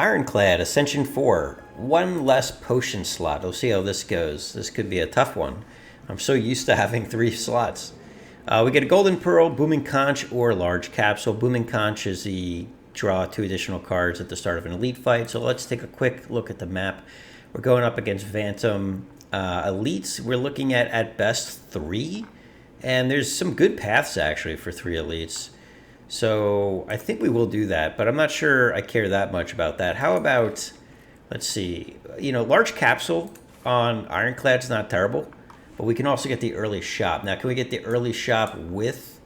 Ironclad, Ascension 4. One less potion slot. We'll see how this goes. This could be a tough one. I'm so used to having 3 slots. We get a Golden Pearl, Booming Conch, or Large Capsule. Booming Conch is the draw 2 additional cards at the start of an elite fight. So let's take a quick look at the map. We're going up against Phantom elites. We're looking at best 3. And there's some good paths, actually, for 3 elites. So I think we will do that, but I'm not sure I care that much about that. How about, let's see, Large Capsule on Ironclad's not terrible, but we can also get the early shop. Now, can we get the early shop with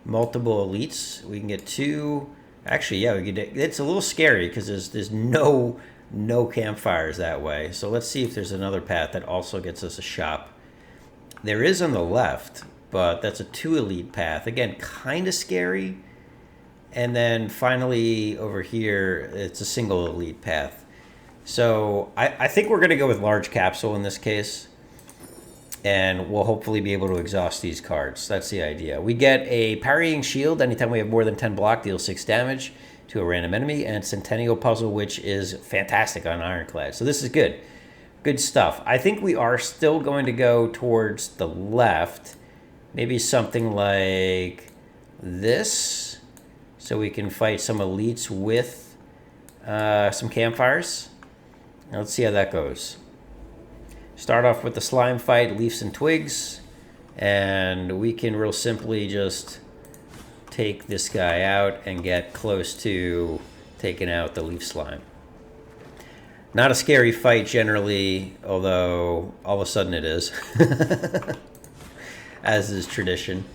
multiple elites? We can get 2. Actually, yeah, it's a little scary because there's no campfires that way. So let's see if there's another path that also gets us a shop. There is on the left, but that's a 2 elite path. Again, kind of scary. And then finally over here, it's a single elite path. So I think we're going to go with Large Capsule in this case. And we'll hopefully be able to exhaust these cards. That's the idea. We get a Parrying Shield. Anytime we have more than 10 block, deals 6 damage to a random enemy. And Centennial Puzzle, which is fantastic on Ironclad. So this is good. Good stuff. I think we are still going to go towards the left. Maybe something like this. So we can fight some elites with some campfires. Now let's see how that goes. Start off with the slime fight, leaves and twigs. And we can real simply just take this guy out and get close to taking out the leaf slime. Not a scary fight generally, although all of a sudden it is. As is tradition.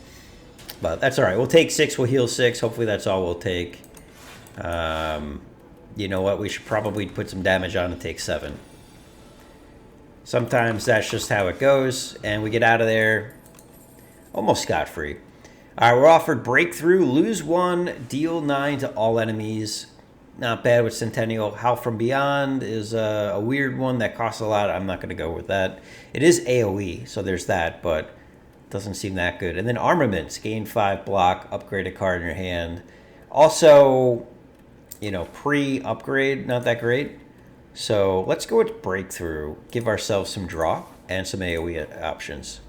But that's all right. We'll take 6. We'll heal 6. Hopefully that's all we'll take. You know what? We should probably put some damage on and take 7. Sometimes that's just how it goes. And we get out of there almost scot-free. All right, we're offered Breakthrough. Lose 1, deal 9 to all enemies. Not bad with Centennial. Howl from Beyond is a weird one that costs a lot. I'm not going to go with that. It is AoE, so there's that, but doesn't seem that good. And then Armaments, gain 5 block, upgrade a card in your hand. Also, pre-upgrade, not that great. So let's go with Breakthrough. Give ourselves some draw and some AoE options.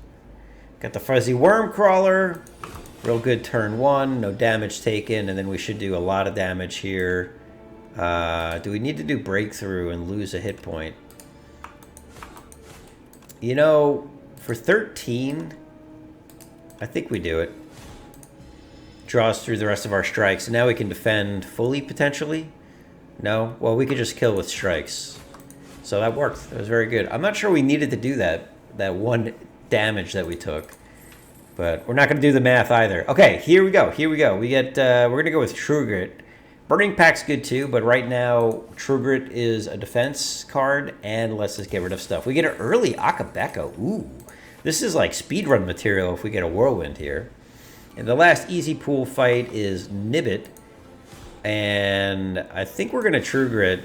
Got the Fuzzy Worm Crawler. Real good turn 1, no damage taken, and then we should do a lot of damage here. Do we need to do Breakthrough and lose a hit point? For 13... I think we do it. Draws through the rest of our strikes. And now we can defend fully, potentially. No? Well, we could just kill with strikes. So that worked. That was very good. I'm not sure we needed to do that 1 damage that we took. But we're not going to do the math either. Okay, here we go. We get, we're going to go with True Grit. Burning Pack's good too, but right now, True Grit is a defense card and lets us get rid of stuff. We get an early Akabeko. Ooh. This is like speedrun material if we get a Whirlwind here. And the last easy pool fight is Nibbit. And I think we're going to True Grit,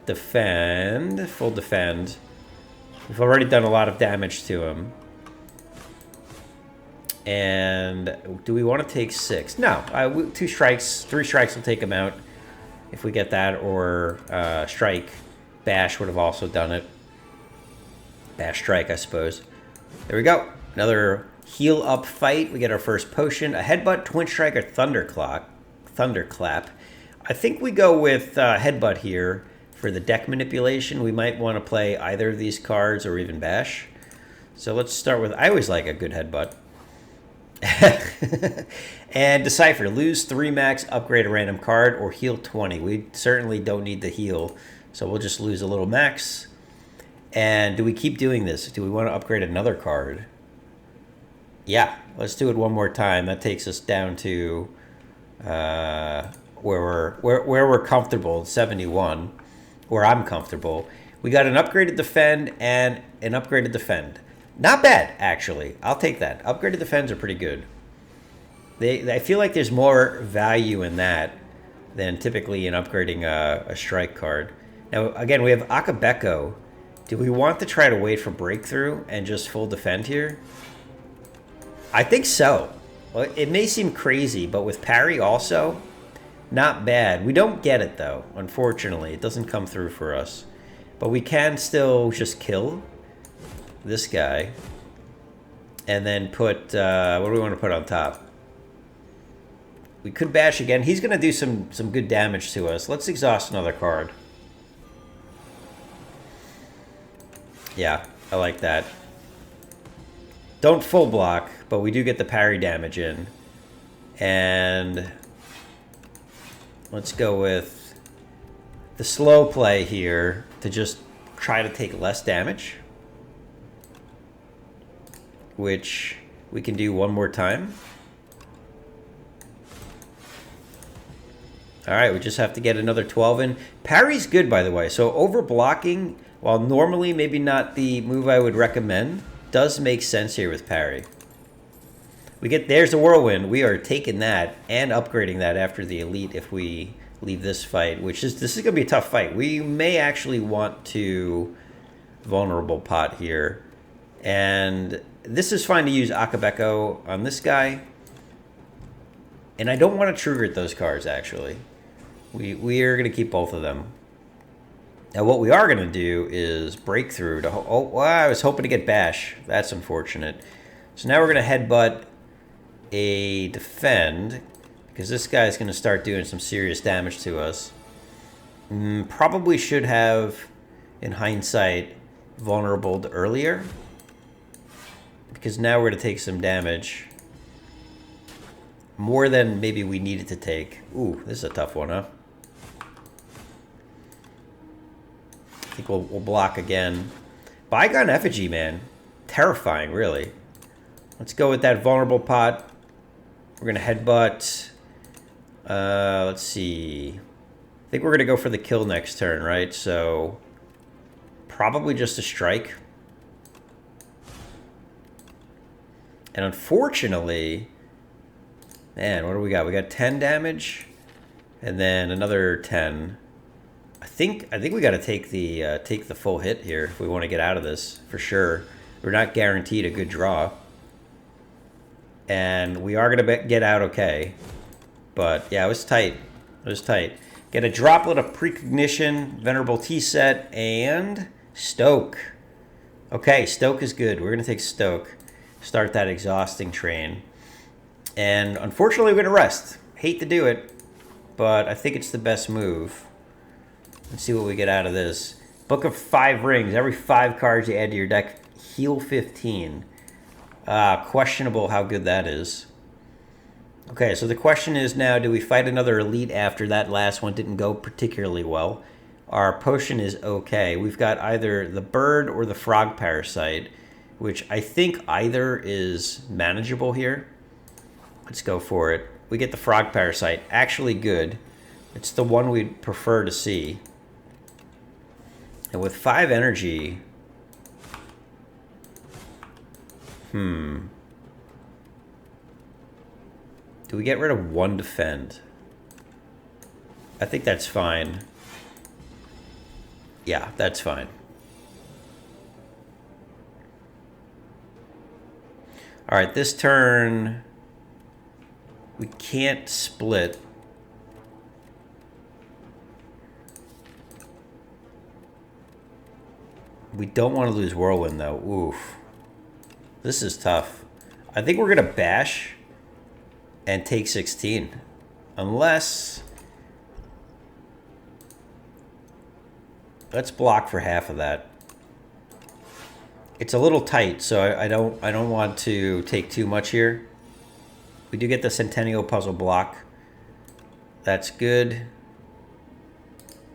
defend, full defend. We've already done a lot of damage to him. And do we want to take 6? No, 2 strikes, 3 strikes will take him out if we get that. Or Strike. Bash would have also done it. Bash Strike, I suppose. There we go. Another heal up fight. We get our first potion. A Headbutt, Twin Strike, or Thunderclap. I think we go with Headbutt here for the deck manipulation. We might want to play either of these cards or even Bash. So let's start with, I always like a good Headbutt. And Decipher. Lose 3 max, upgrade a random card, or heal 20. We certainly don't need the heal, so we'll just lose a little max. And do we keep doing this? Do we want to upgrade another card? Yeah, let's do it one more time. That takes us down to where we're comfortable, 71, where I'm comfortable. We got an upgraded defend and an upgraded defend. Not bad, actually. I'll take that. Upgraded defends are pretty good. I feel like there's more value in that than typically in upgrading a strike card. Now, again, we have Akabeko. Do we want to try to wait for Breakthrough and just full defend here? I think so. Well, it may seem crazy, but with parry also, Not bad. We don't get it, though, unfortunately. It doesn't come through for us. But we can still just kill this guy. And then put... what do we want to put on top? We could bash again. He's going to do some good damage to us. Let's exhaust another card. Yeah, I like that. Don't full block, but we do get the parry damage in. And let's go with the slow play here to just try to take less damage, which we can do one more time. All right, we just have to get another 12 in. Parry's good, by the way. So over blocking, while normally maybe not the move I would recommend, does make sense here with parry. We get, there's the whirlwind. We are taking that and upgrading that after the elite if we leave this fight, which is, this is going to be a tough fight. We may actually want to vulnerable pot here. And this is fine to use Akabeko on this guy. And I don't want to trigger those cards, actually. We are going to keep both of them. Now, what we are going to do is breakthrough to... Oh, well, I was hoping to get bash. That's unfortunate. So now we're going to headbutt a defend, because this guy's going to start doing some serious damage to us. Probably should have, in hindsight, vulnerable earlier, because now we're going to take some damage. More than maybe we needed to take. Ooh, this is a tough one, huh? I think we'll block again. Bygone Effigy, man. Terrifying, really. Let's go with that vulnerable pot. We're going to headbutt. Let's see. I think we're going to go for the kill next turn, right? So, probably just a strike. And unfortunately... Man, what do we got? We got 10 damage, and then another 10. I think we got to take the full hit here if we want to get out of this for sure. We're not guaranteed a good draw, and we are gonna get out okay. But yeah, it was tight. It was tight. Get a droplet of precognition, venerable T set, and stoke. Okay, stoke is good. We're gonna take stoke. Start that exhausting train. And unfortunately, we're going to rest. Hate to do it, but I think it's the best move. Let's see what we get out of this. Book of 5 rings. Every 5 cards you add to your deck, heal 15. Questionable how good that is. Okay, so the question is now, do we fight another elite after that last one didn't go particularly well? Our potion is okay. We've got either the bird or the frog parasite, which I think either is manageable here. Let's go for it. We get the frog parasite. Actually good. It's the one we'd prefer to see. And with 5 energy... Do we get rid of 1 defend? I think that's fine. Yeah, that's fine. Alright, this turn... We can't split. We don't want to lose Whirlwind, though. Oof. This is tough. I think we're going to bash and take 16. Unless... Let's block for half of that. It's a little tight, so I don't want to take too much here. We do get the Centennial Puzzle block. That's good.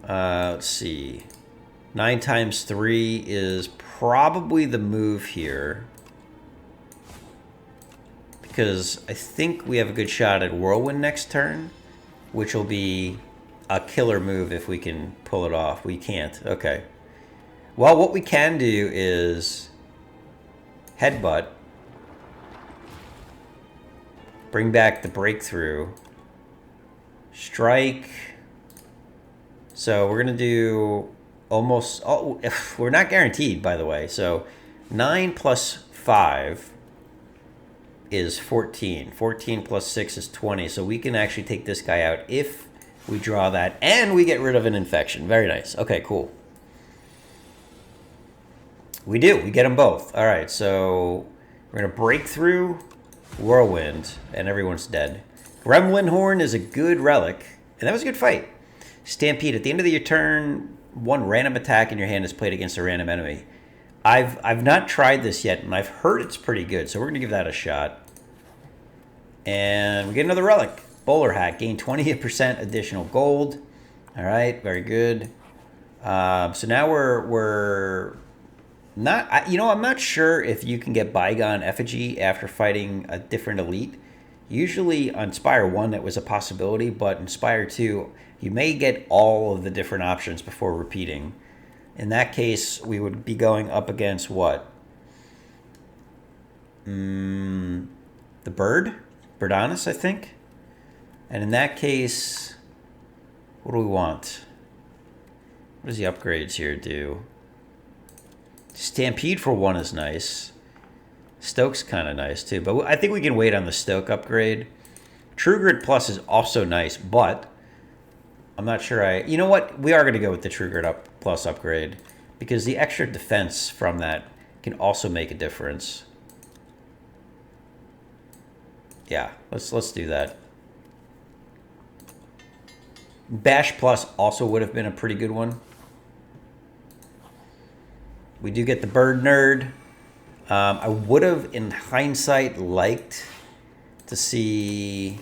Let's see. 9 times 3 is probably the move here. Because I think we have a good shot at Whirlwind next turn, which will be a killer move if we can pull it off. We can't. Okay. Well, what we can do is headbutt. Bring back the breakthrough. Strike. So we're going to do almost... Oh, we're not guaranteed, by the way. So 9 plus 5 is 14. 14 plus 6 is 20. So we can actually take this guy out if We draw that, and we get rid of an infection. Very nice. Okay, cool. We do. We get them both. All right, so we're going to break through Whirlwind, and everyone's dead. Gremlin Horn is a good relic, and that was a good fight. Stampede. At the end of your turn, one random attack in your hand is played against a random enemy. I've not tried this yet, and I've heard it's pretty good, so we're going to give that a shot. And we get another relic. Bowler Hat. Gain 20% additional gold. All right, very good. So now we're not... I'm not sure if you can get Bygone Effigy after fighting a different elite. Usually on Spire 1 that was a possibility, but in Spire 2, you may get all of the different options before repeating. In that case, we would be going up against what? The bird? Birdanus, I think. And in that case, what do we want? What does the upgrades here do? Stampede for 1 is nice. Stoke's kind of nice too, but I think we can wait on the Stoke upgrade. True Grit Plus is also nice, but I'm not sure you know what? We are going to go with the True Grit Plus upgrade because the extra defense from that can also make a difference. Yeah, let's do that. Bash Plus also would have been a pretty good one. We do get the Bird Nerd. I would have, in hindsight, liked to see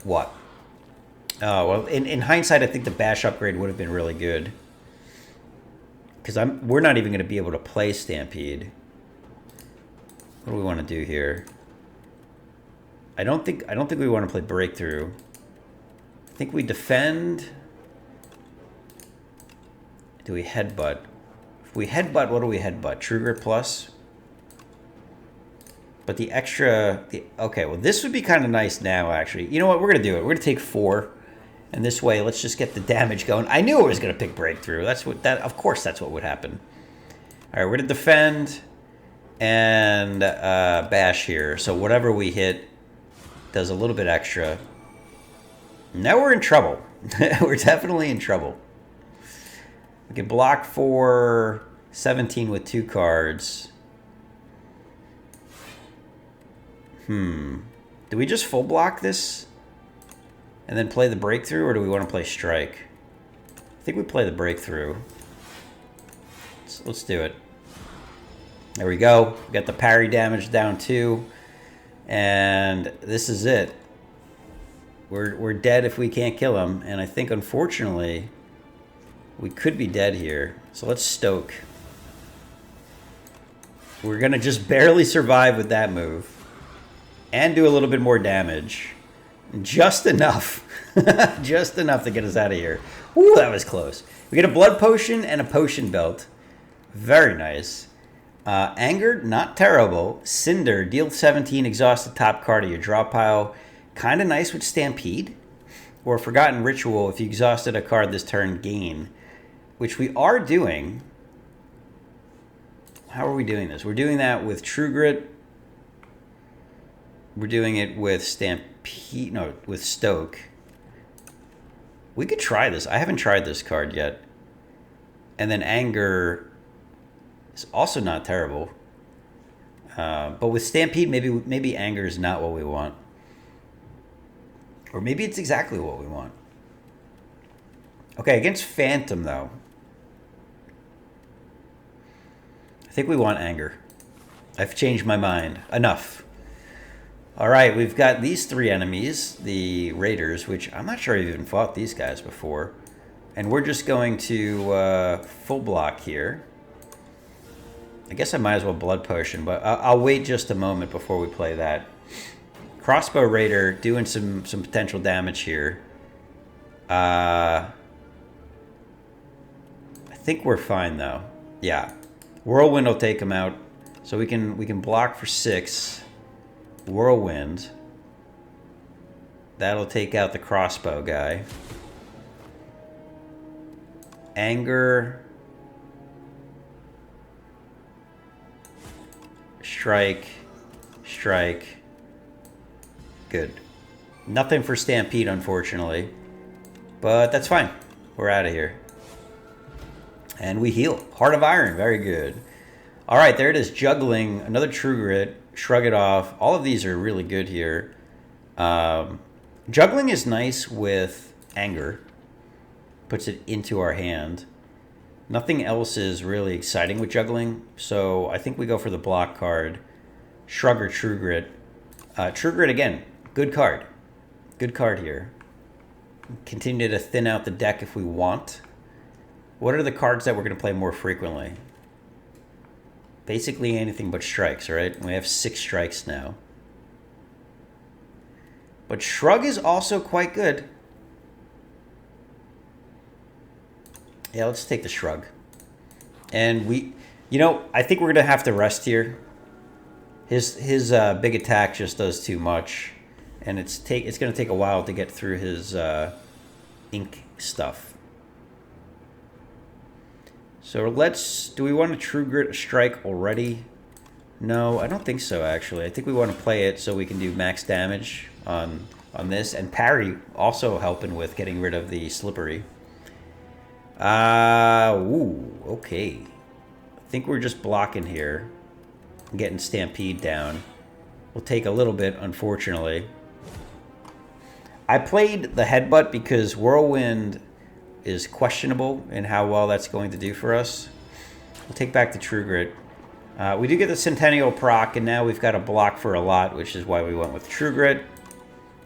what? Well, in hindsight, I think the Bash upgrade would have been really good because we're not even going to be able to play Stampede. What do we want to do here? I don't think we want to play Breakthrough. I think we defend. Do we headbutt? If we headbutt, what do we headbutt? True Grit Plus? But the extra... okay, well, this would be kind of nice now, actually. You know what? We're going to do it. We're going to take 4. And this way, let's just get the damage going. I knew I was going to pick Breakthrough. Of course, that's what would happen. All right, we're going to defend and bash here. So whatever we hit does a little bit extra. Now we're in trouble. We're definitely in trouble. We can block for 17 with 2 cards. Do we just full block this and then play the Breakthrough, or do we want to play Strike? I think we play the Breakthrough. Let's do it. There we go. We got the parry damage down too. And this is it. We're dead if we can't kill him. And I think, unfortunately, we could be dead here. So let's Stoke. We're going to just barely survive with that move. And do a little bit more damage. Just enough. Just enough to get us out of here. Ooh, that was close. We get a Blood Potion and a Potion Belt. Very nice. Anger, not terrible. Cinder, deal 17, exhaust the top card of your draw pile. Kind of nice with Stampede. Or Forgotten Ritual, if you exhausted a card this turn, gain. Which we are doing. How are we doing this? We're doing that with True Grit. We're doing it with Stampede, no, with Stoke. We could try this. I haven't tried this card yet. And then Anger is also not terrible. But with Stampede, maybe Anger is not what we want. Or maybe it's exactly what we want. Okay, against Phantom, though. I think we want Anger. I've changed my mind. Enough. All right, we've got these 3 enemies, the Raiders, which I'm not sure I've even fought these guys before. And we're just going to full block here. I guess I might as well Blood Potion, but I'll wait just a moment before we play that. Crossbow Raider doing some potential damage here. I think we're fine, though. Yeah. Whirlwind will take him out. So we can block for 6. Whirlwind. That'll take out the crossbow guy. Anger. Strike. Strike. Good. Nothing for Stampede, unfortunately. But that's fine. We're out of here. And we heal. Heart of Iron. Very good. All right, there it is. Juggling. Another True Grit. Shrug it off. All of these are really good here. Juggling is nice with anger. Puts it into our hand. Nothing else is really exciting with juggling. So I think we go for the block card. Shrug or True Grit. True Grit again. Good card. Good card here. Continue to thin out the deck if we want. What are the cards that we're going to play more frequently? Basically anything but strikes, right? We have 6 strikes now. But Shrug is also quite good. Yeah, let's take the Shrug. And we, you know, I think we're going to have to rest here. His big attack just does too much. And it's going to take a while to get through his ink stuff. So do we want to True Grit strike already? No, I don't think so, actually. I think we want to play it so we can do max damage on this. And parry also helping with getting rid of the slippery. Ooh, okay. I think we're just blocking here. Getting Stampede down. Will take a little bit, unfortunately. I played the Headbutt because Whirlwind is questionable in how well that's going to do for us. We'll take back the True Grit. We do get the Centennial proc, and now we've got a block for a lot, which is why we went with True Grit.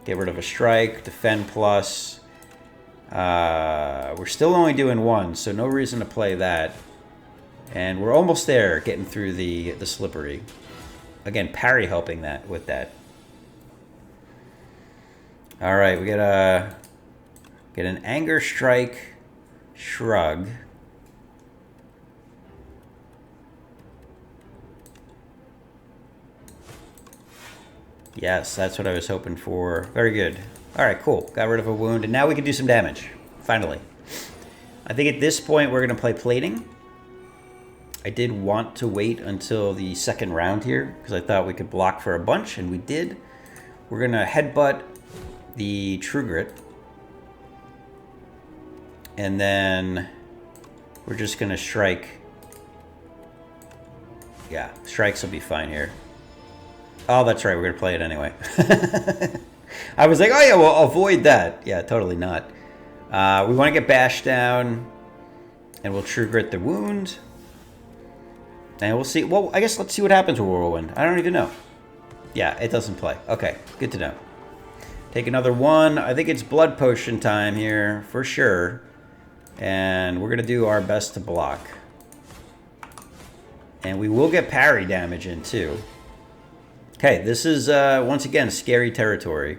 Get rid of a strike, defend plus. We're still only doing 1, so no reason to play that. And we're almost there, getting through the slippery. Again, parry helping that with that. All right, we get an Anger Strike, Shrug. Yes, that's what I was hoping for. Very good. All right, cool. Got rid of a wound, and now we can do some damage, finally. I think at this point we're going to play Plating. I did want to wait until the second round here, because I thought we could block for a bunch, and we did. We're going to Headbutt the True Grit. And then we're just going to strike. Yeah, strikes will be fine here. Oh, that's right. We're going to play it anyway. I was like, oh, yeah, we'll avoid that. Yeah, totally not. We want to get bashed down. And we'll True Grit the wound. And we'll see. Well, I guess let's see what happens with Whirlwind. I don't even know. Yeah, it doesn't play. Okay, good to know. Take another 1. I think it's Blood Potion time here, for sure. And we're going to do our best to block. And we will get parry damage in, too. Okay, this is, once again, scary territory.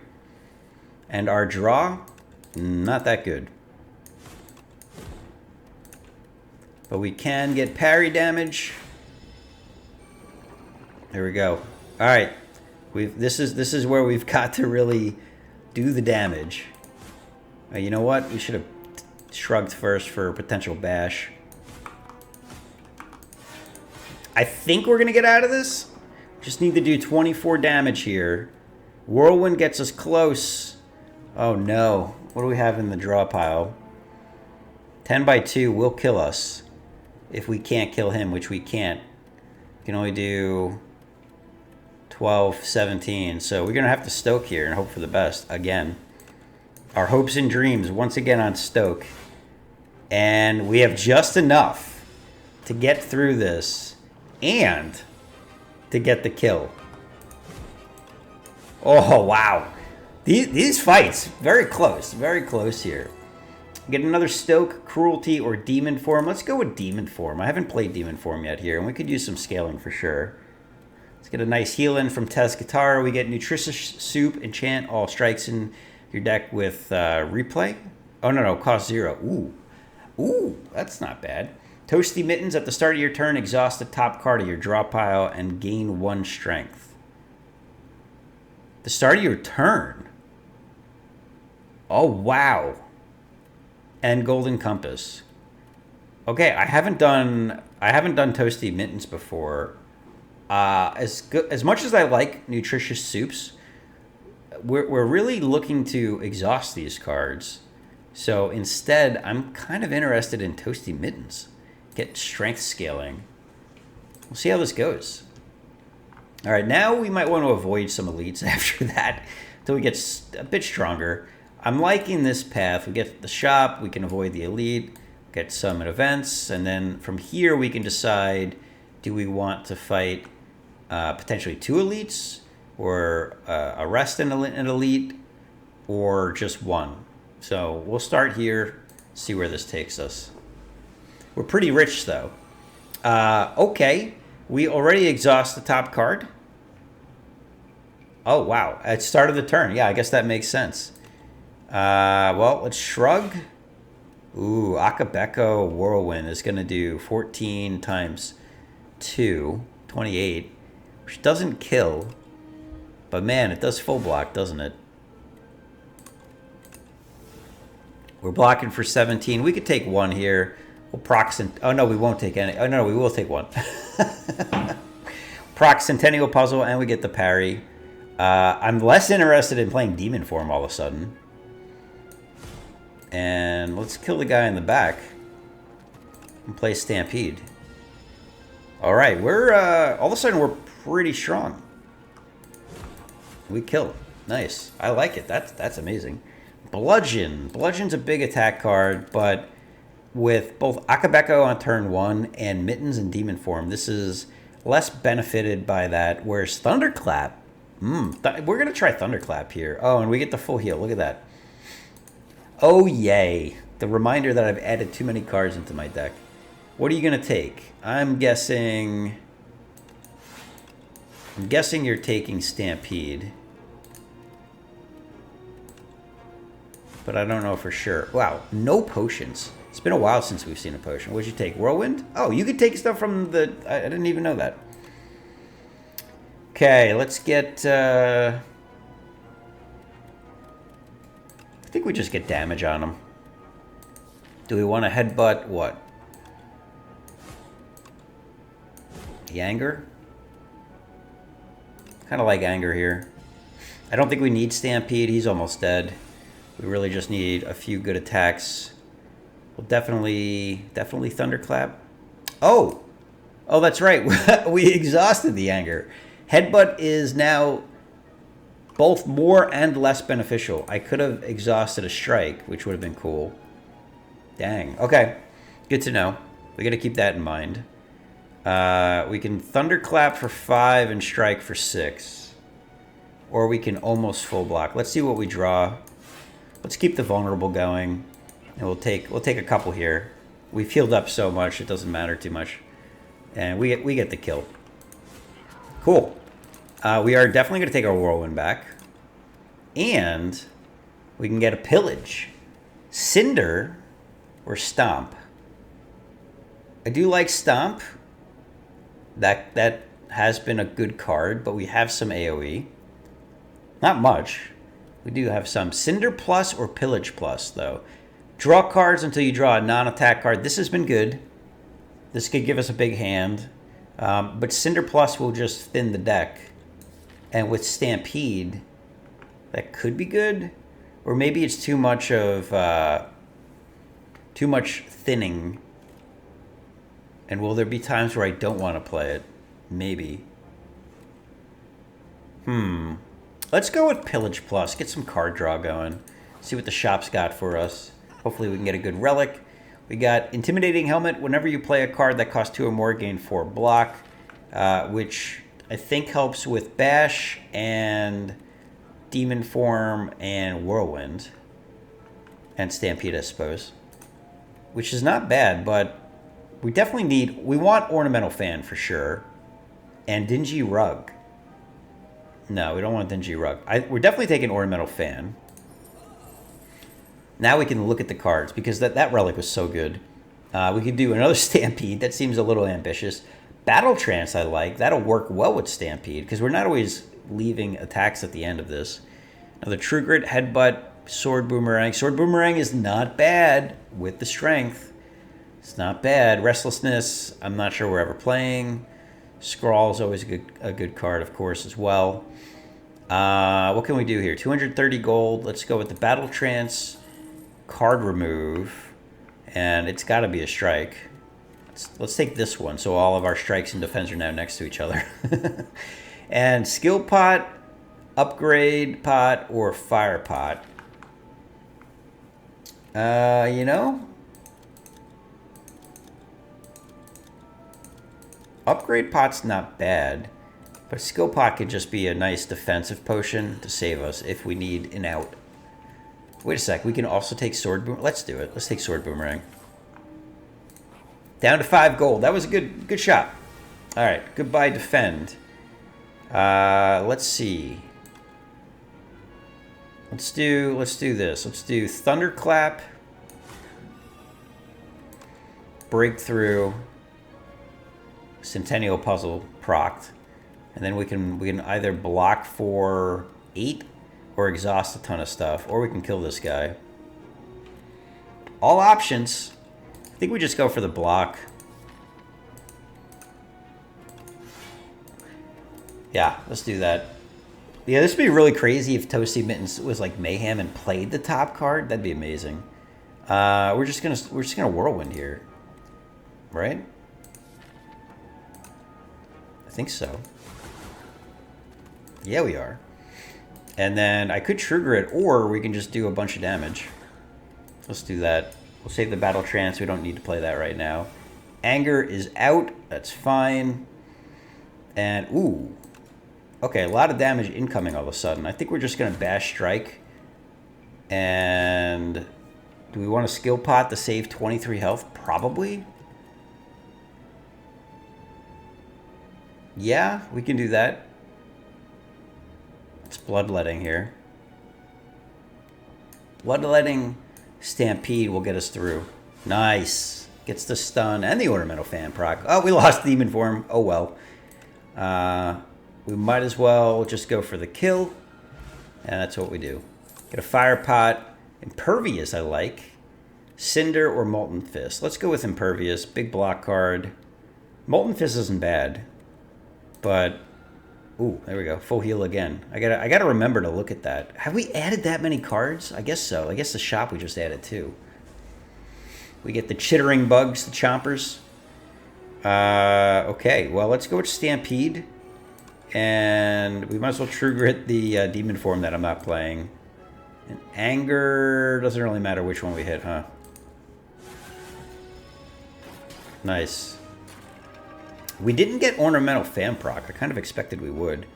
And our draw, not that good. But we can get parry damage. There we go. All right. This is where we've got to really do the damage. You know what? We should have shrugged first for potential bash. I think we're going to get out of this. Just need to do 24 damage here. Whirlwind gets us close. Oh no. What do we have in the draw pile? 10 by 2 will kill us. If we can't kill him, which we can't. We can only do 12, 17. So we're going to have to Stoke here and hope for the best again. Our hopes and dreams once again on Stoke. And we have just enough to get through this and to get the kill. Oh, wow. These fights, very close here. Get another Stoke, Cruelty, or Demon Form. Let's go with Demon Form. I haven't played Demon Form yet here, and we could use some scaling for sure. Let's get a nice heal in from Tez Guitar. We get Nutritious Soup, enchant all strikes in your deck with replay. Oh, no, cost 0. Ooh, that's not bad. Toasty Mittens, at the start of your turn, exhaust the top card of your draw pile and gain 1 strength. The start of your turn? Oh, wow. And Golden Compass. Okay, I haven't done Toasty Mittens before. As much as I like nutritious soups, we're really looking to exhaust these cards. So instead, I'm kind of interested in Toasty Mittens. Get strength scaling. We'll see how this goes. All right, now we might want to avoid some elites after that until we get a bit stronger. I'm liking this path. We get the shop, we can avoid the elite, get some at events, and then from here we can decide, do we want to fight potentially 2 elites, or arrest an elite, or just 1. So we'll start here, see where this takes us. We're pretty rich though. Okay, we already exhaust the top card. Oh wow, at start of the turn. Yeah, I guess that makes sense. Well, let's shrug. Ooh, Akabeko Whirlwind is going to do 14 times 2, 28, which doesn't kill. But man, it does full block, doesn't it? We're blocking for 17. We could take 1 here. We'll proc... Oh, no, we won't take any. Oh, no, we will take 1. Proc Centennial Puzzle, and we get the parry. I'm less interested in playing Demon Form all of a sudden. And let's kill the guy in the back and play Stampede. All right, we're... all of a sudden, we're pretty strong. We kill. Nice. I like it. That's amazing. Bludgeon. Bludgeon's a big attack card, but with both Akabeko on turn 1 and Mittens in Demon Form, this is less benefited by that. Whereas Thunderclap, we're going to try Thunderclap here. Oh, and we get the full heal. Look at that. Oh, yay. The reminder that I've added too many cards into my deck. What are you going to take? I'm guessing you're taking Stampede. But I don't know for sure. Wow, no potions. It's been a while since we've seen a potion. What'd you take? Whirlwind? Oh, you could take stuff from the... I didn't even know that. Okay, let's get... I think we just get damage on them. Do we want to headbutt what? The anger? Kind of like anger here. I don't think we need Stampede. He's almost dead. We really just need a few good attacks. We'll definitely Thunderclap. Oh, that's right. We exhausted the anger. Headbutt is now both more and less beneficial. I could have exhausted a strike, which would have been cool. Dang. Okay, good to know. We got to keep that in mind. We can Thunderclap for 5 and strike for 6. Or we can almost full block. Let's see what we draw. Let's keep the vulnerable going, and we'll take a couple here. We've healed up so much it doesn't matter too much, and we get the kill. Cool. We are definitely going to take our Whirlwind back, and we can get a Pillage, Cinder, or Stomp. I do like Stomp. That has been a good card, but we have some AoE. Not much. We do have some. Cinder plus or Pillage plus, though. Draw cards until you draw a non-attack card. This has been good. This could give us a big hand. But Cinder plus will just thin the deck. And with Stampede, that could be good. Or maybe it's too much of... too much thinning. And will there be times where I don't want to play it? Maybe. Let's go with Pillage Plus. Get some card draw going. See what the shop's got for us. Hopefully we can get a good relic. We got Intimidating Helmet. Whenever you play a card that costs 2 or more, gain 4 block. Which I think helps with Bash and Demon Form and Whirlwind. And Stampede, I suppose. Which is not bad, but we definitely need... We want Ornamental Fan for sure. And Dingy Rug. No, we don't want Dingy Rug. We're definitely taking Ornamental Fan. Now we can look at the cards, because that relic was so good. We could do another Stampede. That seems a little ambitious. Battle Trance I like. That'll work well with Stampede, because we're not always leaving attacks at the end of this. Another True Grit, Headbutt, Sword Boomerang. Sword Boomerang is not bad with the strength. It's not bad. Restlessness, I'm not sure we're ever playing. Scrawl is always a good card, of course, as well. What can we do here? 230 gold. Let's go with the battle trance, card remove, and it's got to be a strike. Let's take this one. So all of our strikes and defense are now next to each other. And skill pot, upgrade pot, or fire pot. You know, upgrade pot's not bad. But skill pot could just be a nice defensive potion to save us if we need an out. Wait a sec, we can also take sword boomerang. Let's do it. Let's take sword boomerang. Down to 5 gold. That was a good shot. All right, goodbye defend. Let's see. Let's do this. Let's do thunderclap, breakthrough, centennial puzzle procced. And then we can either block for 8 or exhaust a ton of stuff, or we can kill this guy. All options. I think we just go for the block. Yeah, let's do that. Yeah, this would be really crazy if Toasty Mittens was like Mayhem and played the top card. That'd be amazing. We're just gonna whirlwind here, right? I think so. Yeah, we are. And then I could trigger it, or we can just do a bunch of damage. Let's do that. We'll save the battle trance. We don't need to play that right now. Anger is out. That's fine. And, ooh. Okay, a lot of damage incoming all of a sudden. I think we're just going to bash strike. And do we want a skill pot to save 23 health? Probably. Yeah, we can do that. It's bloodletting here. Bloodletting Stampede will get us through. Nice. Gets the stun and the ornamental fan proc. Oh, we lost demon form. Oh well. We might as well just go for the kill. And that's what we do. Get a fire pot. Impervious I like. Cinder or Molten Fist. Let's go with Impervious. Big block card. Molten Fist isn't bad. But ooh, there we go. Full heal again. I gotta remember to look at that. Have we added that many cards? I guess so. I guess the shop we just added too. We get the chittering bugs, the chompers. Okay, well let's go with Stampede. And we might as well trigger hit the demon form that I'm not playing. And anger doesn't really matter which one we hit, huh? Nice. We didn't get ornamental fan proc. I kind of expected we would.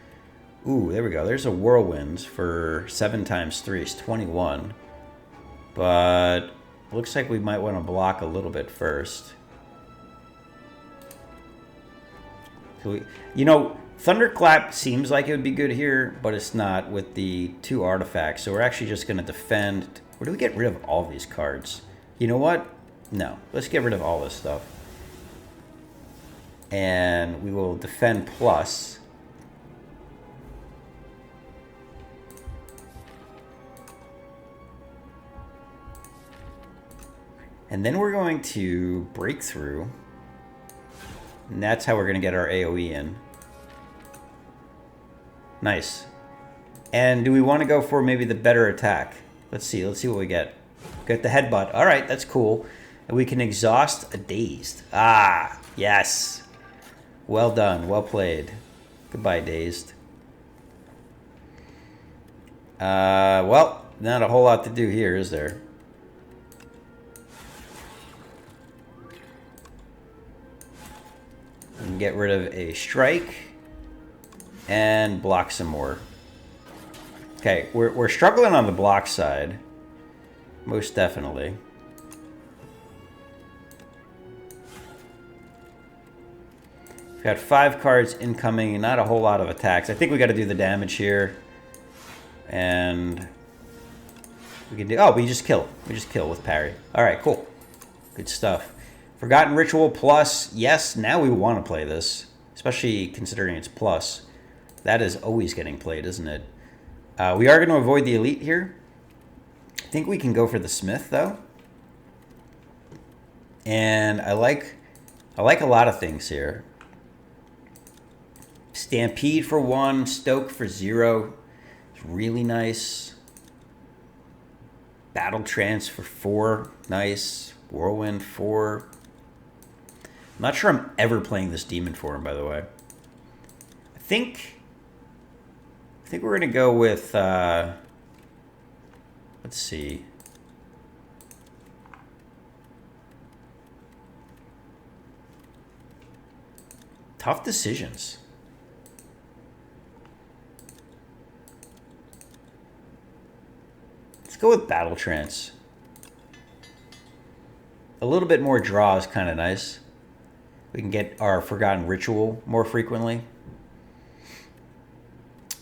Ooh, there we go. There's a whirlwind for 7 times 3 is 21. But looks like we might want to block a little bit first. So you know, Thunderclap seems like it would be good here, but it's not with the 2 artifacts. So we're actually just going to defend. Or do we get rid of all these cards? You know what? No. Let's get rid of all this stuff. And we will defend plus. And then we're going to break through. And that's how we're going to get our AoE in. Nice. And do we want to go for maybe the better attack? Let's see what we get. Get the headbutt. All right, that's cool. And we can exhaust a dazed. Ah, yes. Well done. Well played. Goodbye, dazed. Well, not a whole lot to do here, is there? We can get rid of a strike and block some more. Okay, we're struggling on the block side. Most definitely. Got 5 cards incoming, not a whole lot of attacks. I think we got to do the damage here. And we can do, oh, we just kill. We just kill with parry. All right, cool. Good stuff. Forgotten Ritual plus. Yes, now we want to play this, especially considering it's plus. That is always getting played, isn't it? We are going to avoid the elite here. I think we can go for the smith though. And I like a lot of things here. Stampede for 1, Stoke for 0. really nice. Battle Trance for 4, nice. Whirlwind 4. I'm not sure I'm ever playing this demon form, by the way. I think we're gonna go with let's see. Tough decisions. Let's go with Battle Trance. A little bit more draw is kind of nice. We can get our Forgotten Ritual more frequently.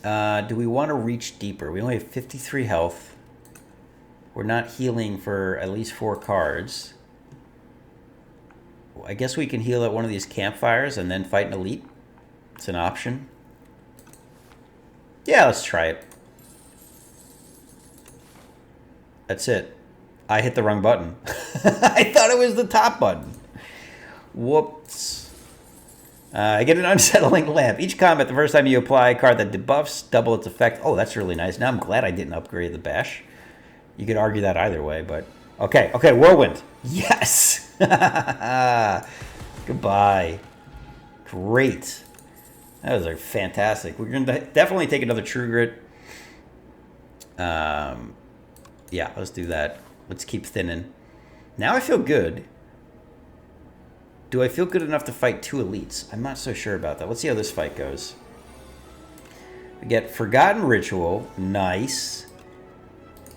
Do we want to reach deeper? We only have 53 health. We're not healing for at least 4 cards. I guess we can heal at one of these campfires and then fight an elite. It's an option. Yeah, let's try it. That's it. I hit the wrong button. I thought it was the top button. Whoops. I get an unsettling lamp. Each combat, the first time you apply a card that debuffs, double its effect. Oh, that's really nice. Now I'm glad I didn't upgrade the bash. You could argue that either way, but... Okay, Whirlwind. Yes! Goodbye. Great. That was fantastic. We're going to definitely take another True Grit. Yeah, let's do that. Let's keep thinning. Now I feel good. Do I feel good enough to fight 2 elites? I'm not so sure about that. Let's see how this fight goes. We get Forgotten Ritual. Nice.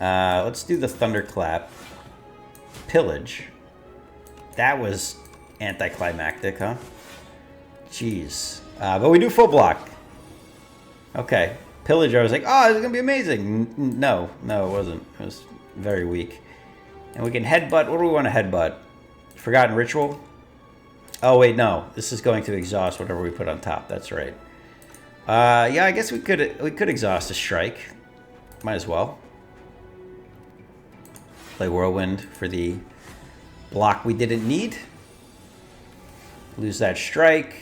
Let's do the Thunderclap. Pillage. That was anticlimactic, huh? Jeez. But we do full block. Okay. Pillage, I was like, oh, this is going to be amazing. No, it wasn't. It was very weak. And we can headbutt. What do we want to headbutt? Forgotten Ritual? Oh, wait, no. This is going to exhaust whatever we put on top. That's right. Yeah, I guess we could exhaust a strike. Might as well. Play Whirlwind for the block we didn't need. Lose that strike.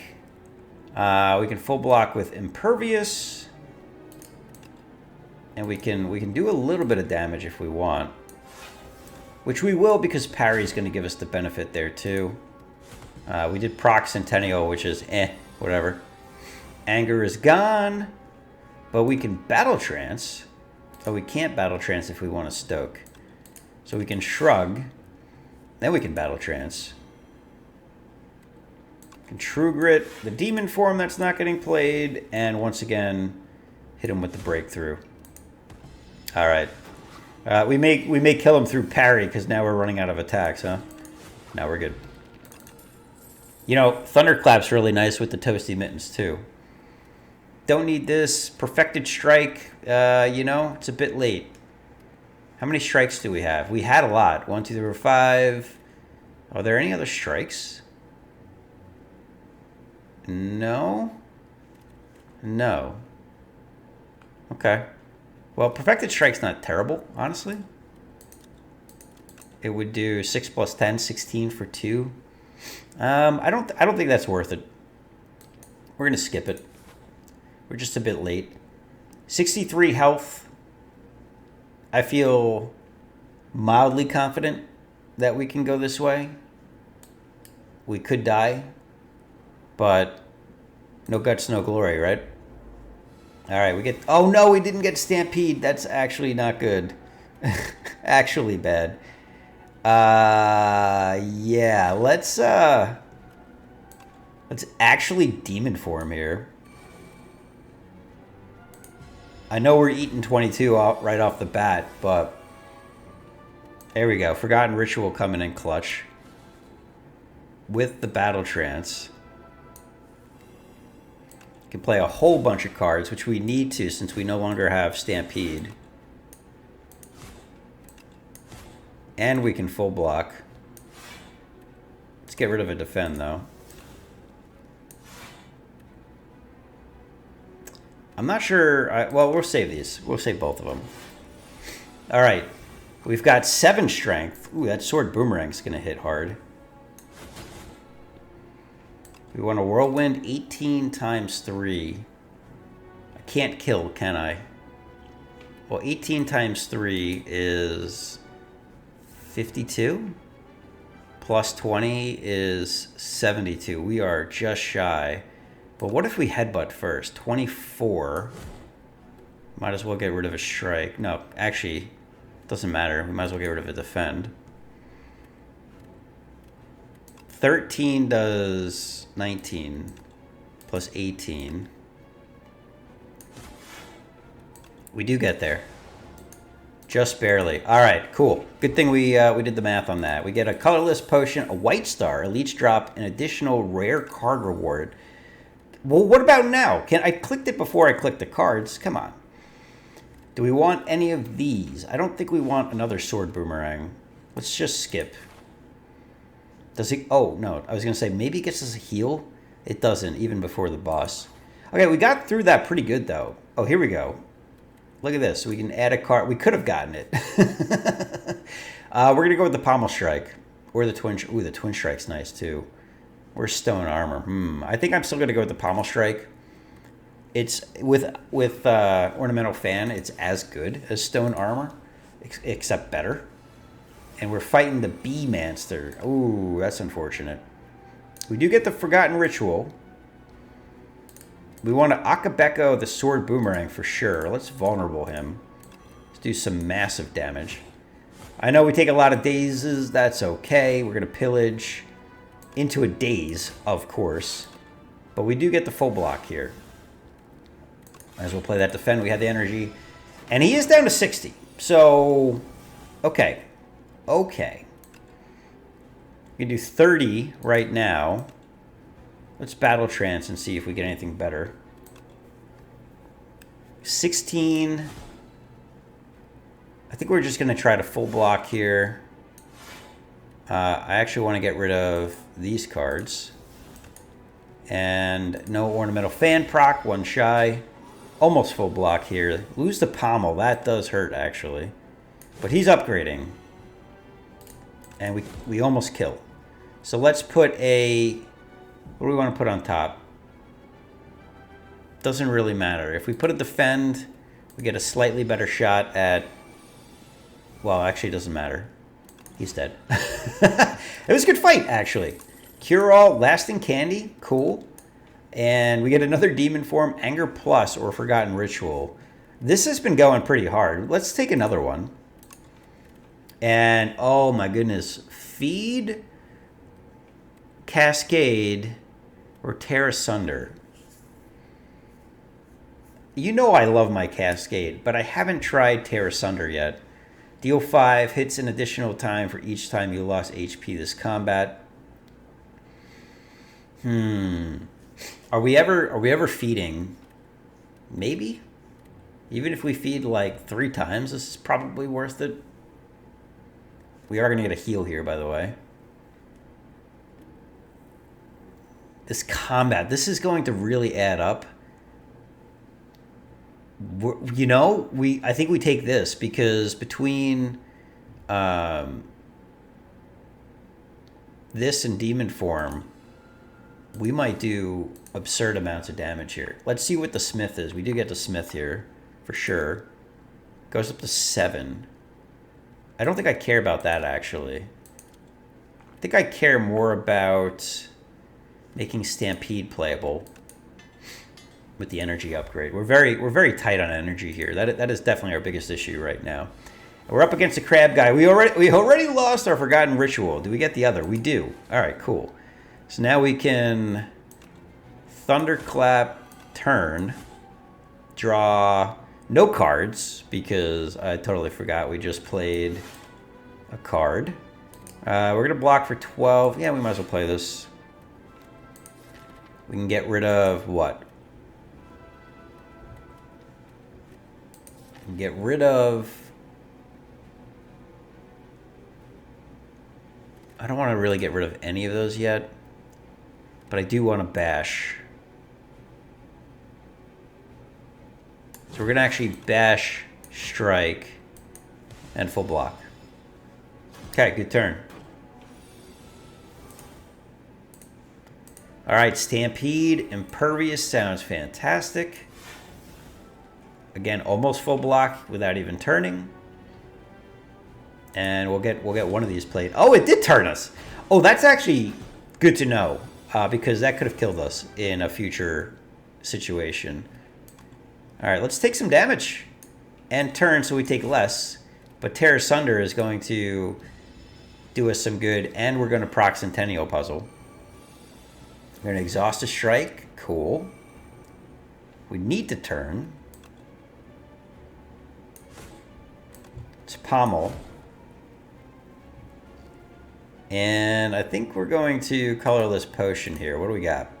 We can full block with Impervious. And we can do a little bit of damage if we want. Which we will because Parry's going to give us the benefit there too. We did proc Centennial, which is whatever. Anger is gone. But we can Battle Trance. But we can't Battle Trance if we want to Stoke. So we can Shrug. Then we can Battle Trance. We can True Grit, the demon form that's not getting played, and once again, hit him with the Breakthrough. All right. We may kill him through parry because now we're running out of attacks, huh? Now we're good. You know, Thunderclap's really nice with the Toasty Mittens too. Don't need this. Perfected Strike, you know, it's a bit late. How many strikes do we have? We had a lot. 1, 2, 3, 4, 5. Are there any other strikes? No. No. Okay. Well, Perfected Strike's not terrible, honestly. It would do 6 plus 10, 16 for 2. I don't think that's worth it. We're gonna skip it. We're just a bit late. 63 health. I feel mildly confident that we can go this way. We could die, but no guts, no glory, right? All right, we get... Oh, no, we didn't get Stampede. That's actually not good. Actually bad. Yeah, let's actually demon form here. I know we're eating 22 right off the bat, but there we go. Forgotten Ritual coming in clutch with the Battle Trance. Can play a whole bunch of cards, which we need to since we no longer have Stampede. And we can full block. Let's get rid of a defend, though. I'm not sure... well, we'll save these. We'll save both of them. All right. We've got 7 strength. Ooh, that Sword Boomerang's going to hit hard. We want a Whirlwind 18 times 3. I can't kill, can I? Well, 18 times 3 is 52. Plus 20 is 72. We are just shy. But what if we headbutt first? 24. Might as well get rid of a strike. No, actually, doesn't matter. We might as well get rid of a defend. 13 does 19 plus 18. We do get there. Just barely. All right, cool. Good thing we did the math on that. We get a colorless potion, a white star, a leech drop, an additional rare card reward. Well, what about now? I clicked it before I clicked the cards. Come on. Do we want any of these? I don't think we want another sword boomerang. Let's just skip. Does he? Oh, no. I was going to say maybe it gets us a heal. It doesn't, even before the boss. Okay, we got through that pretty good, though. Oh, here we go. Look at this. We can add a card. We could have gotten it. We're going to go with the Pommel Strike. Or the Twin... Ooh, the Twin Strike's nice, too. Or Stone Armor. I think I'm still going to go with the Pommel Strike. It's... With Ornamental Fan, it's as good as Stone Armor. Except better. And we're fighting the Bee-Manster. Ooh, that's unfortunate. We do get the Forgotten Ritual. We want to Akabeko the Sword Boomerang for sure. Let's vulnerable him. Let's do some massive damage. I know we take a lot of dazes. That's okay. We're going to pillage into a daze, of course. But we do get the full block here. Might as well play that defend. We had the energy. And he is down to 60. So, okay. Okay. We can do 30 right now. Let's Battle Trance and see if we get anything better. 16. I think we're just going to try to full block here. I actually want to get rid of these cards. And no Ornamental Fan proc, one shy. Almost full block here. Lose the Pommel. That does hurt, actually. But he's upgrading. And we almost kill. So let's put a... What do we want to put on top? Doesn't really matter. If we put a defend, we get a slightly better shot at... Well, actually, it doesn't matter. He's dead. It was a good fight, actually. Cure All, Lasting Candy, cool. And we get another Demon Form, Anger Plus, or Forgotten Ritual. This has been going pretty hard. Let's take another one. And, oh my goodness. Feed, Cascade, or Tear Asunder. You know I love my Cascade, but I haven't tried Tear Asunder yet. Deal 5, hits an additional time for each time you lost HP this combat. Are we ever feeding? Maybe? Even if we feed like 3 times, this is probably worth it. We are going to get a heal here, by the way. This combat, this is going to really add up. You know, I think we take this because between this and Demon Form, we might do absurd amounts of damage here. Let's see what the Smith is. We do get the Smith here, for sure. Goes up to 7. I don't think I care about that, actually. I think I care more about making Stampede playable with the energy upgrade. We're very tight on energy here. That is definitely our biggest issue right now. We're up against the crab guy. We already lost our Forgotten Ritual. Do we get the other? We do. All right, cool. So now we can Thunderclap turn, draw no cards because I totally forgot we just played a card. We're gonna block for 12. Yeah, we might as well play this. We can get rid of what? Get rid of... I don't want to really get rid of any of those yet, but I do want to bash. So we're going to actually bash, strike, and full block. Okay, good turn. All right, Stampede, Impervious sounds fantastic. Again, almost full block without even turning. And we'll get one of these played. Oh, it did turn us. Oh, that's actually good to know, because that could have killed us in a future situation. All right, let's take some damage and turn so we take less. But Tear Asunder is going to do us some good, and we're going to proc Centennial Puzzle. We're going to exhaust a strike. Cool. We need to turn. It's Pommel. And I think we're going to colorless potion here. What do we got?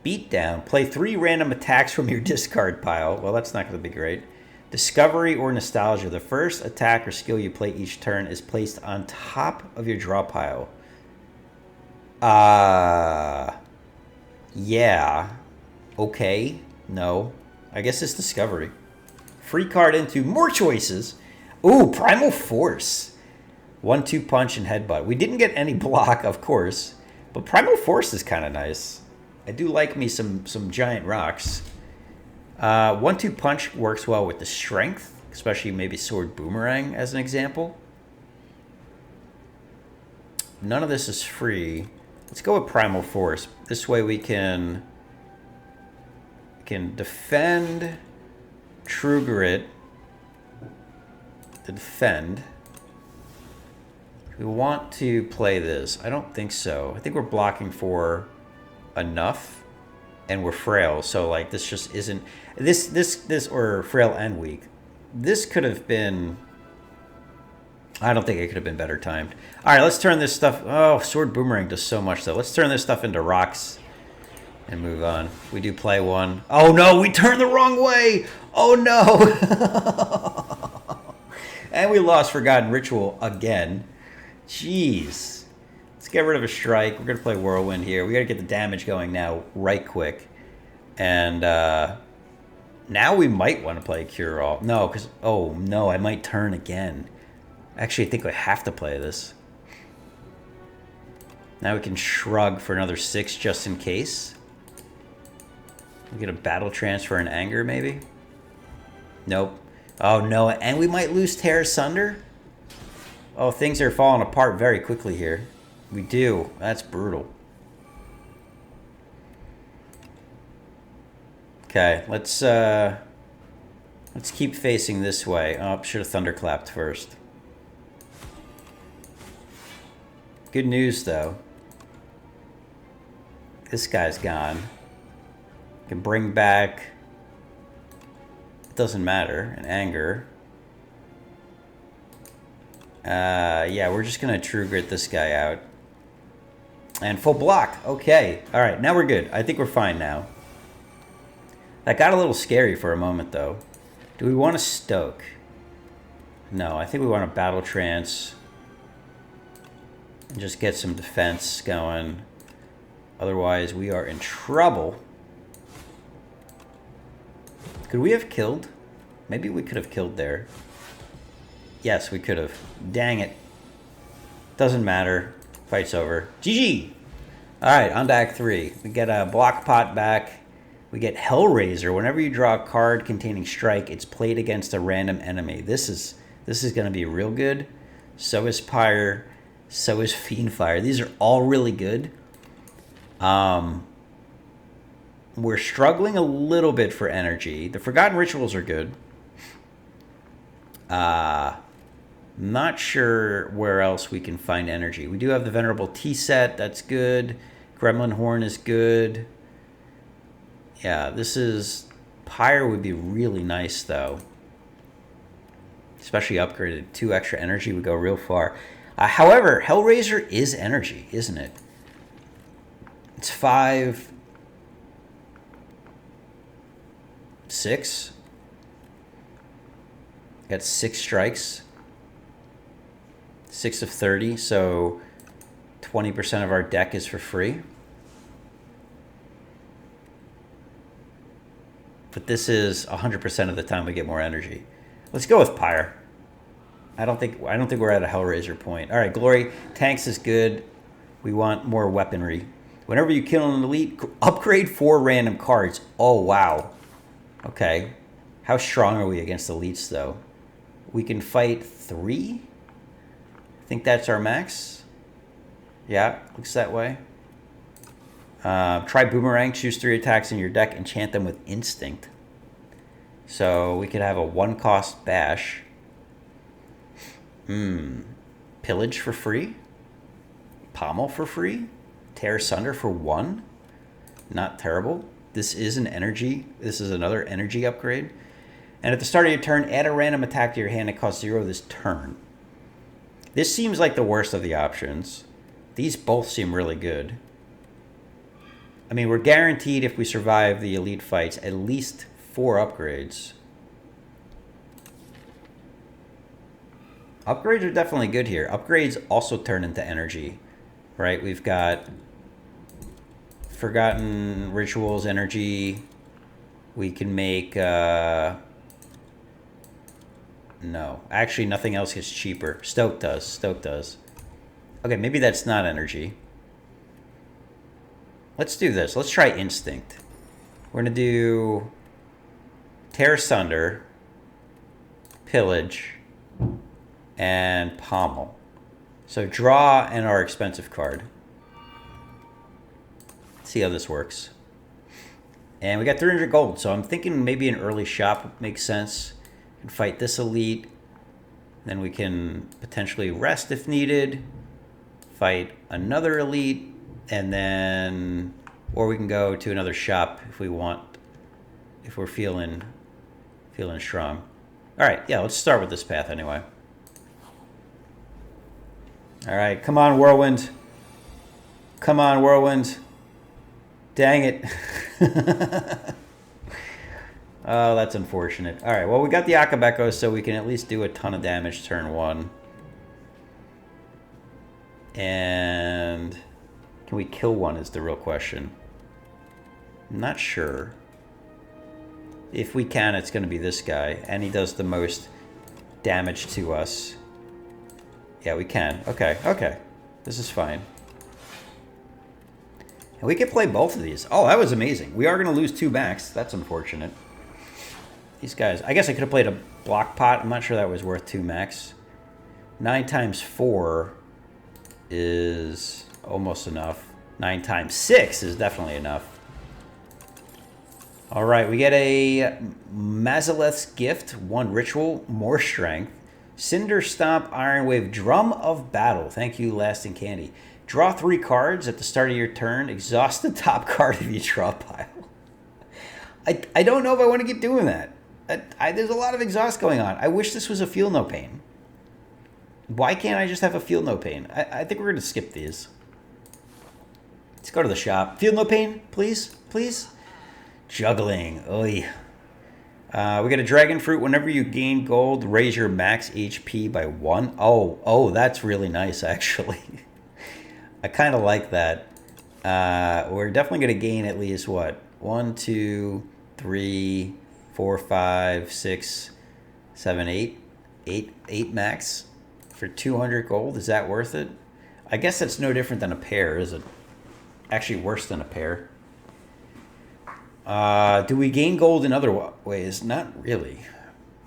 Beatdown. Play 3 random attacks from your discard pile. Well, that's not going to be great. Discovery or Nostalgia. The first attack or skill you play each turn is placed on top of your draw pile. Yeah. Okay. No. I guess it's Discovery. Free card into more choices. Ooh, Primal Force. 1-2 punch and headbutt. We didn't get any block, of course, but Primal Force is kind of nice. I do like me some giant rocks. 1-2 punch works well with the strength, especially maybe Sword Boomerang as an example. None of this is free. Let's go with Primal Force. This way we can defend, True Grit, to defend. We want to play this. I don't think so. I think we're blocking for enough, and we're frail. So like this just isn't this or frail and weak. This could have been. I don't think it could have been better timed. All right, let's turn this stuff. Oh, Sword Boomerang does so much though. Let's turn this stuff into rocks and move on. We do play one. Oh no, we turned the wrong way. Oh no. And we lost Forgotten Ritual again. Jeez. Let's get rid of a strike. We're going to play Whirlwind here. We got to get the damage going now right quick. And now we might want to play Cure All. No, because, oh, no, I might turn again. Actually, I think I have to play this. Now we can Shrug for another 6 just in case. We get a Battle Transfer and Anger, maybe? Nope. Oh, no, and we might lose Tear Asunder? Oh, things are falling apart very quickly here. We do. That's brutal. Okay, let's keep facing this way. Oh, should have thunderclapped first. Good news, though. This guy's gone. Can bring back. It doesn't matter. An Anger. Yeah, we're just going to True Grit this guy out. And full block. Okay. All right, now we're good. I think we're fine now. That got a little scary for a moment, though. Do we want to Stoke? No, I think we want to Battle Trance. And just get some defense going. Otherwise, we are in trouble. Could we have killed? Maybe we could have killed there. Yes, we could have. Dang it. Doesn't matter. Fight's over. GG! Alright, on to Act 3. We get a Block Pot back. We get Hellraiser. Whenever you draw a card containing Strike, it's played against a random enemy. This is going to be real good. So is Spire. So is Fiendfire. These are all really good. We're struggling a little bit for energy. The Forgotten Rituals are good. Not sure where else we can find energy. We do have the Venerable Tea Set. That's good. Gremlin Horn is good. Yeah, this is... Pyre would be really nice, though. Especially upgraded. 2 extra energy would go real far. However, Hellraiser is energy, isn't it? It's 5... 6. Got 6 strikes. 6 of 30, so 20% of our deck is for free. But this is 100% of the time we get more energy. Let's go with Pyre. I don't think we're at a Hellraiser point. All right, Glory. Tanks is good. We want more weaponry. Whenever you kill an elite, upgrade 4 random cards. Oh, wow. Okay. How strong are we against elites, though? We can fight 3? I think that's our max. Yeah, looks that way. Try Boomerang. Choose 3 attacks in your deck. Enchant them with Instinct. So we could have a 1-cost bash. Pillage for free? Pommel for free? Tear Asunder for 1? Not terrible. This is an energy. This is another energy upgrade. And at the start of your turn, add a random attack to your hand that costs 0 this turn. This seems like the worst of the options. These both seem really good. I mean, we're guaranteed if we survive the elite fights, at least 4 upgrades. Upgrades are definitely good here. Upgrades also turn into energy, right? We've got Forgotten Rituals energy. We can make... No. Actually, nothing else gets cheaper. Stoke does. Stoke does. Okay, maybe that's not energy. Let's do this. Let's try Instinct. We're going to do Tear Asunder, Pillage, and Pommel. So draw and our expensive card. See how this works. And we got 300 gold, so I'm thinking maybe an early shop makes sense. And fight this elite. Then we can potentially rest if needed. Fight another elite. And then... Or we can go to another shop if we want. If we're feeling strong. Alright, yeah, let's start with this path anyway. Alright, come on, Whirlwind. Come on, Whirlwind. Dang it. Oh, that's unfortunate. All right, well, we got the Akabeko, so we can at least do a ton of damage turn 1. And can we kill one is the real question. I'm not sure. If we can, it's going to be this guy, and he does the most damage to us. Yeah, we can. Okay, okay. This is fine. And we could play both of these. Oh, that was amazing. We are going to lose 2 backs. That's unfortunate. These guys, I guess I could have played a block pot. I'm not sure that was worth 2 max. 9 times 4 is almost enough. 9 times 6 is definitely enough. All right, we get a Mazeleth's Gift, 1 ritual, more strength. Cinder Stomp, Iron Wave, Drum of Battle. Thank you, Lasting Candy. Draw 3 cards at the start of your turn. Exhaust the top card of each draw pile. I don't know if I want to keep doing that. There's a lot of exhaust going on. I wish this was a Feel No Pain. Why can't I just have a Feel No Pain? I think we're going to skip these. Let's go to the shop. Feel No Pain, please? Please? Juggling. Oy. We get a Dragon Fruit. Whenever you gain gold, raise your max HP by 1. Oh, that's really nice, actually. I kind of like that. We're definitely going to gain at least, what? 1, 2, 3, 4, 5, 6, 7, 8. 8 max for 200 gold. Is that worth it? I guess that's no different than a pair, is it? Actually worse than a pair. Do we gain gold in other ways? Not really.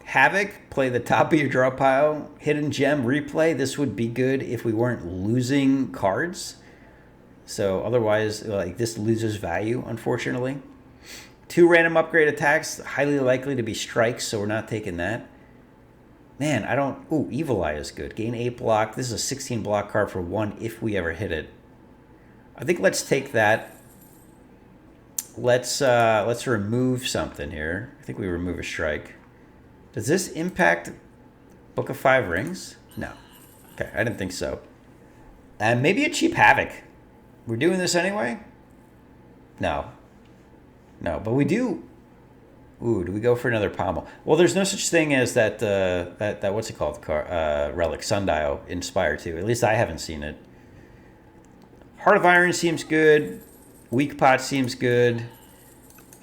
Havoc, play the top of your draw pile. Hidden Gem, replay. This would be good if we weren't losing cards. So otherwise, like, this loses value, unfortunately. 2 random upgrade attacks, highly likely to be strikes, so we're not taking that. Man, I don't... Ooh, Evil Eye is good. Gain 8 block. This is a 16 block card for 1 if we ever hit it. I think let's take that. Let's remove something here. I think we remove a strike. Does this impact Book of 5 Rings? No. Okay, I didn't think so. And maybe a cheap Havoc. We're doing this anyway? No. No, but we do... Ooh, do we go for another Pommel? Well, there's no such thing as that, what's it called? Relic, Sundial in Spire 2. At least I haven't seen it. Heart of Iron seems good. Weak Pot seems good.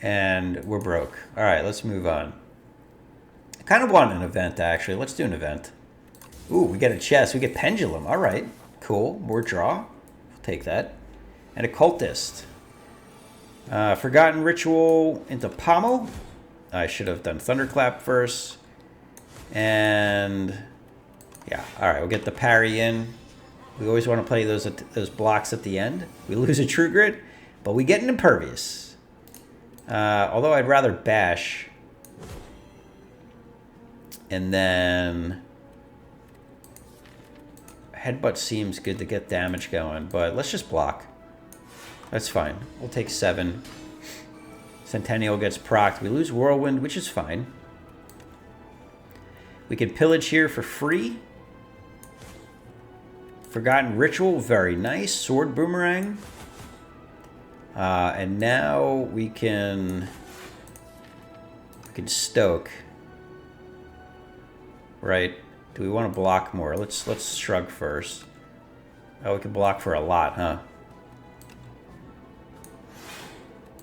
And we're broke. All right, let's move on. I kind of want an event, actually. Let's do an event. Ooh, we get a chest. We get Pendulum. All right, cool. More draw. We'll take that. And a Cultist. Forgotten Ritual into Pommel. I should have done Thunderclap first. And yeah, all right, we'll get the parry in. We always want to play those blocks at the end. We lose a True Grit, but we get an Impervious. Although I'd rather bash. And then Headbutt seems good to get damage going, but let's just block. That's fine. We'll take 7. Centennial gets procced. We lose Whirlwind, which is fine. We can pillage here for free. Forgotten Ritual, very nice. Sword Boomerang. And now we can stoke. Right. Do we want to block more? Let's shrug first. Oh, we can block for a lot, huh?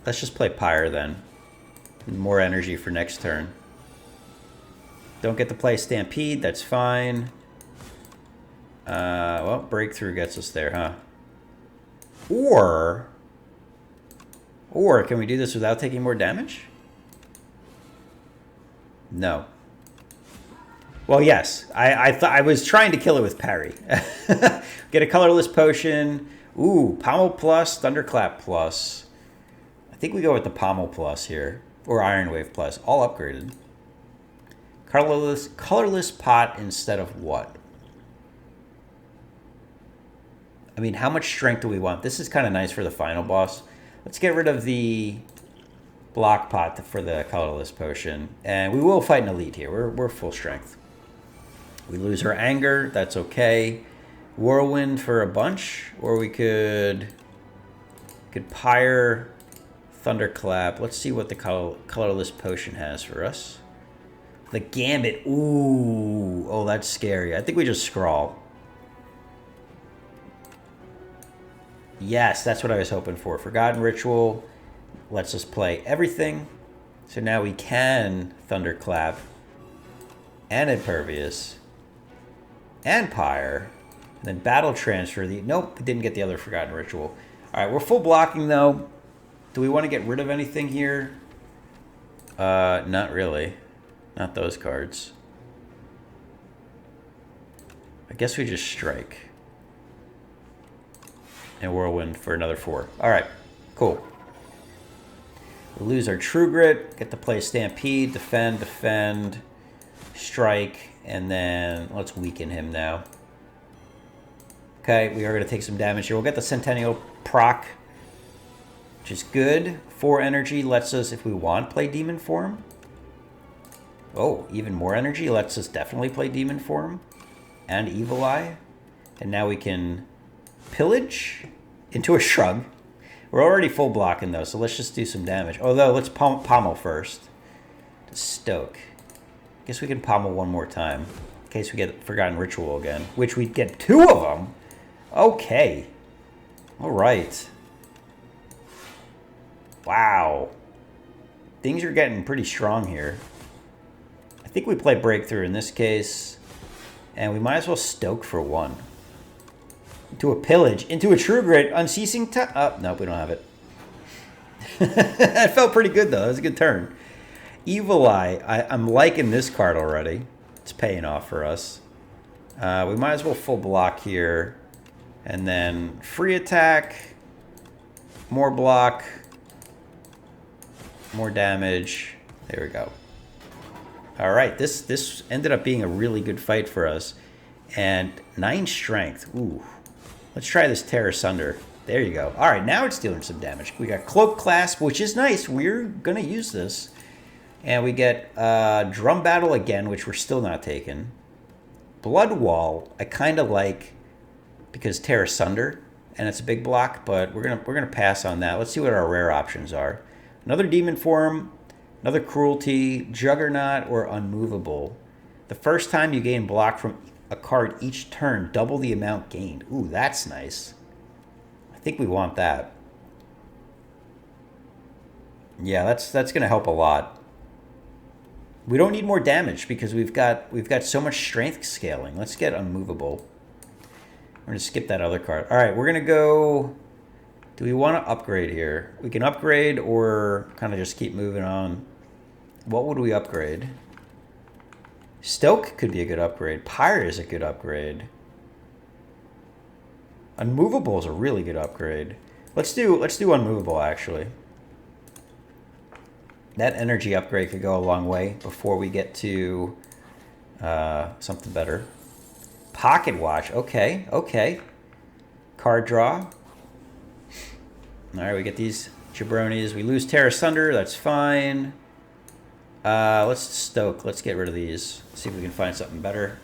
Let's just play Pyre then. More energy for next turn. Don't get to play Stampede, that's fine. Well, Breakthrough gets us there, huh? Or can we do this without taking more damage? No. Well, yes. I was trying to kill it with parry. Get a colorless potion. Ooh, Pommel plus, Thunderclap plus. I think we go with the Pommel plus here. Or Iron Wave plus. All upgraded. Colorless pot instead of what? I mean, how much strength do we want? This is kind of nice for the final boss. Let's get rid of the block pot for the colorless potion. And we will fight an elite here. We're full strength. We lose our anger. That's okay. Whirlwind for a bunch. Or we could Pyre, Thunderclap. Let's see what the colorless potion has for us. The Gambit. Ooh. Oh, that's scary. I think we just scrawl. Yes, that's what I was hoping for. Forgotten Ritual lets us play everything. So now we can Thunderclap and Impervious and Pyre. And then Battle Transfer. Nope, we didn't get the other Forgotten Ritual. All right, we're full blocking though. Do we want to get rid of anything here? Not really. Not those cards. I guess we just strike. And Whirlwind for another 4. All right, cool. We lose our True Grit. Get to play Stampede, defend, strike, and then let's weaken him now. Okay, we are going to take some damage here. We'll get the Centennial proc, which is good. 4 energy lets us, if we want, play Demon Form. Oh, even more energy lets us definitely play Demon Form and Evil Eye. And now we can pillage into a shrug. We're already full blocking though, so let's just do some damage. Although, let's pommel first. To stoke. Guess we can pommel one more time. In case we get Forgotten Ritual again. Which we'd get 2 of them. Okay. Alright. Wow. Things are getting pretty strong here. I think we play Breakthrough in this case. And we might as well stoke for 1. Into a pillage. Into a True Grit. Unceasing time. Oh, nope, we don't have it. That felt pretty good, though. That was a good turn. Evil Eye. I'm liking this card already. It's paying off for us. We might as well full block here. And then free attack. More block. More damage. There we go. All right. This ended up being a really good fight for us. And 9 strength. Ooh. Let's try this Tear Asunder. There you go. All right, now it's dealing some damage. We got Cloak Clasp, which is nice. We're going to use this. And we get Drum Battle again, which we're still not taking. Blood Wall, I kind of like because Tear Asunder, and it's a big block, but we're gonna pass on that. Let's see what our rare options are. Another Demon Form, another Cruelty, Juggernaut, or Unmovable. The first time you gain block from a card each turn, double the amount gained. Ooh, that's nice. I think we want that. Yeah, that's going to help a lot. We don't need more damage because we've got so much strength scaling. Let's get Unmovable. We're going to skip that other card. All right, we're going to go... Do we want to upgrade here? We can upgrade or kind of just keep moving on. What would we upgrade? Stoke could be a good upgrade. Pyre is a good upgrade. Unmovable is a really good upgrade. Let's do unmovable, actually. That energy upgrade could go a long way before we get to something better. Pocket watch. Okay, okay. Card draw. All right, we get these jabronis. We lose Terra Sunder. That's fine. Let's stoke. Let's get rid of these. See if we can find something better.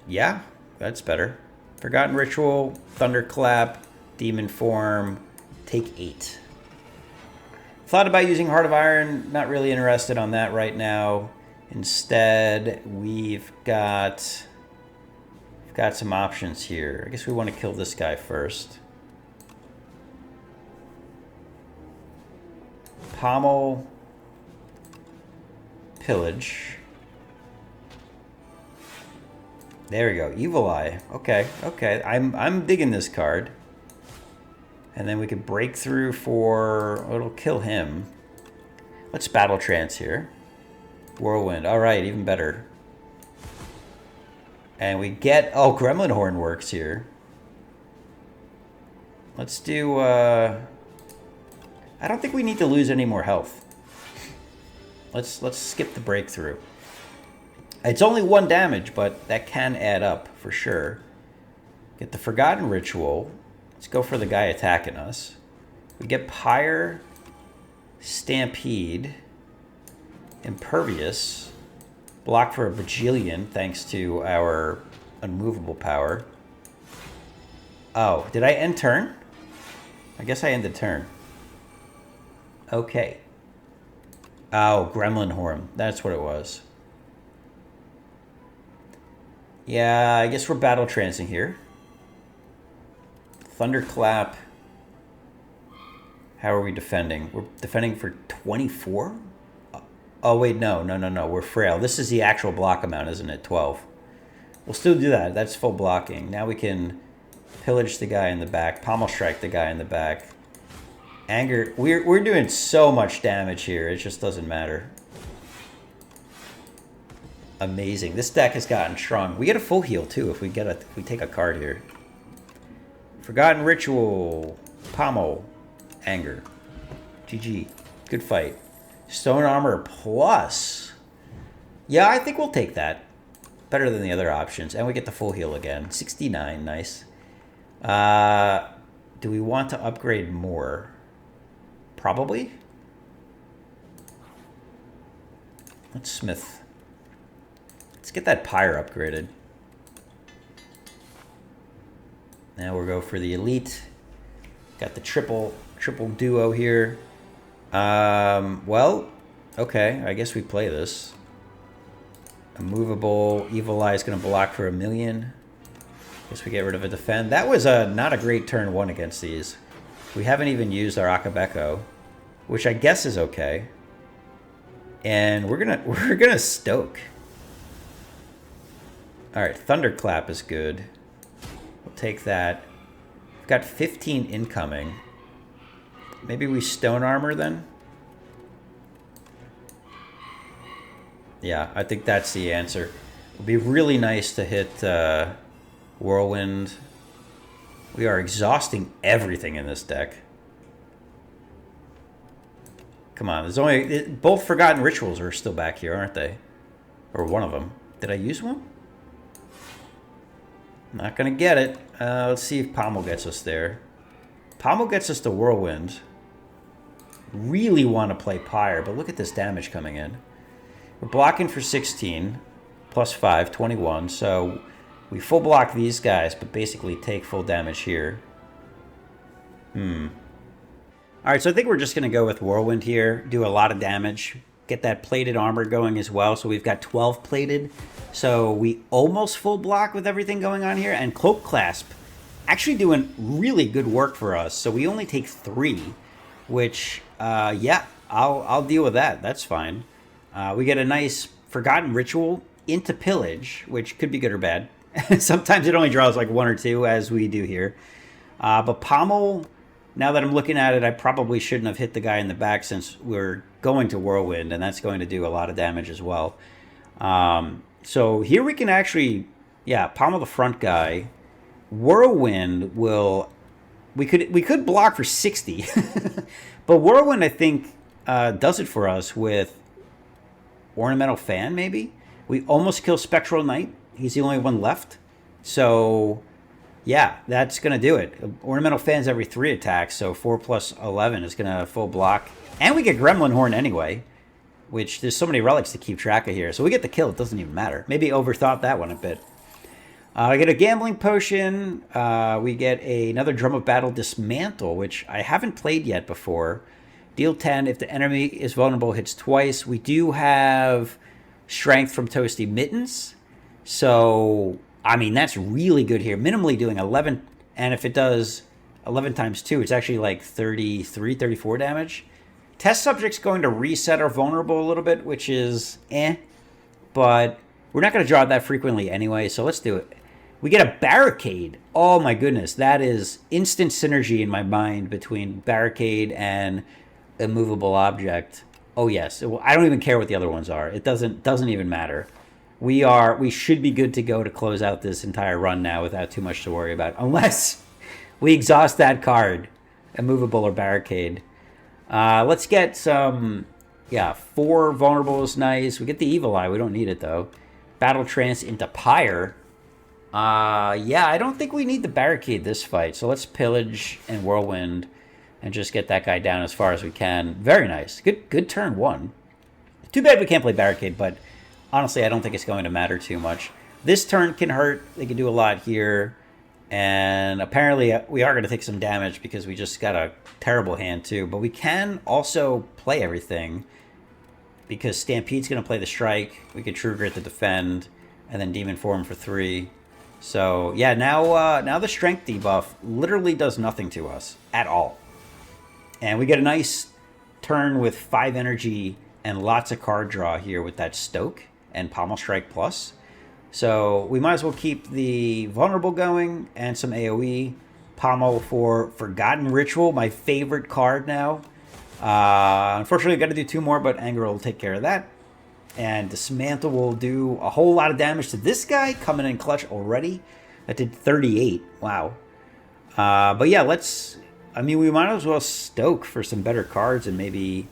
Yeah, that's better. Forgotten Ritual, Thunderclap, Demon Form, take 8. Thought about using Heart of Iron. Not really interested on that right now. Instead, we've got some options here. I guess we want to kill this guy first. Pommel, Pillage. There we go. Evil Eye. Okay, okay. I'm digging this card. And then we could break through for... Oh, it'll kill him. Let's Battle Trance here. Whirlwind. All right, even better. And we get... Oh, Gremlin Horn works here. Let's do... I don't think we need to lose any more health. Let's skip the breakthrough. It's only 1 damage, but that can add up for sure. Get the Forgotten Ritual. Let's go for the guy attacking us. We get Pyre, Stampede, Impervious, block for a bajillion thanks to our unmovable power. Oh, did I end turn? I guess I ended turn. Okay. Oh, Gremlin Horn. That's what it was. Yeah, I guess we're battle trancing here. Thunderclap. How are we defending? We're defending for 24? Oh, wait, no. We're frail. This is the actual block amount, isn't it? 12. We'll still do that. That's full blocking. Now we can pillage the guy in the back. Pommel strike the guy in the back. Anger. We're doing so much damage here. It just doesn't matter. Amazing. This deck has gotten strong. We get a full heal too if we take a card here. Forgotten Ritual, Pommel, Anger. GG. Good fight. Stone Armor plus. Yeah, I think we'll take that. Better than the other options. And we get the full heal again. 69, nice. Do we want to upgrade more? Probably. Let's smith. Let's get that Pyre upgraded. Now we'll go for the Elite. Got the triple duo here. Well, okay. I guess we play this. Immovable. Evil Eye is going to block for 1,000,000. Guess we get rid of a defend. That was not a great turn 1 against these. We haven't even used our Akabeko, which I guess is okay. And we're gonna stoke. All right, Thunderclap is good. We'll take that. We've got 15 incoming. Maybe we Stone Armor then? Yeah, I think that's the answer. It would be really nice to hit Whirlwind. We are exhausting everything in this deck. Come on, there's only... Both Forgotten Rituals are still back here, aren't they? Or one of them. Did I use one? Not going to get it. Let's see if Pommel gets us there. Pommel gets us to Whirlwind. Really want to play Pyre, but look at this damage coming in. We're blocking for 16. Plus 5, 21. So we full block these guys, but basically take full damage here. All right, so I think we're just going to go with Whirlwind here. Do a lot of damage. Get that plated armor going as well. So we've got 12 plated. So we almost full block with everything going on here. And Cloak Clasp actually doing really good work for us. So we only take 3, which, yeah, I'll deal with that. That's fine. We get a nice Forgotten Ritual into Pillage, which could be good or bad. Sometimes it only draws like 1 or 2, as we do here. But Pommel Now that I'm looking at it, I probably shouldn't have hit the guy in the back since we're going to Whirlwind, and that's going to do a lot of damage as well. So here we can actually, yeah, pommel the front guy. Whirlwind will... We could block for 60. But Whirlwind, I think, does it for us with Ornamental Fan, maybe? We almost kill Spectral Knight. He's the only one left. So... yeah, that's going to do it. Ornamental Fan's every 3 attacks, so 4 plus 11 is going to full block. And we get Gremlin Horn anyway, which there's so many relics to keep track of here. So we get the kill, it doesn't even matter. Maybe overthought that one a bit. I get a Gambling Potion. We get another Drum of Battle Dismantle, which I haven't played yet before. Deal 10 if the enemy is vulnerable, hits twice. We do have Strength from Toasty Mittens, so... I mean, that's really good here. Minimally doing 11, and if it does 11 times 2, it's actually like 33, 34 damage. Test subject's going to reset our vulnerable a little bit, which is but we're not going to draw it that frequently anyway, so let's do it. We get a Barricade. Oh my goodness, that is instant synergy in my mind between Barricade and Immovable Object. Oh yes, I don't even care what the other ones are. It doesn't even matter. We should be good to go to close out this entire run now without too much to worry about. Unless we exhaust that card. Immovable or Barricade. Let's get some... yeah, 4 vulnerables, nice. We get the Evil Eye. We don't need it, though. Battle Trance into Pyre. Yeah, I don't think we need the Barricade this fight. So let's Pillage and Whirlwind and just get that guy down as far as we can. Very nice. Good turn 1. Too bad we can't play Barricade, but... honestly, I don't think it's going to matter too much. This turn can hurt. They can do a lot here. And apparently we are going to take some damage because we just got a terrible hand too. But we can also play everything because Stampede's going to play the strike. We could True Grit to defend and then Demon Form for 3. So yeah, now the strength debuff literally does nothing to us at all. And we get a nice turn with 5 energy and lots of card draw here with that Stoke and Pommel Strike Plus. So we might as well keep the Vulnerable going and some AoE. Pommel for Forgotten Ritual, my favorite card now. Unfortunately, I've got to do 2 more, but Anger will take care of that. And Dismantle will do a whole lot of damage to this guy, coming in clutch already. That did 38. Wow. But yeah, we might as well Stoke for some better cards and maybe...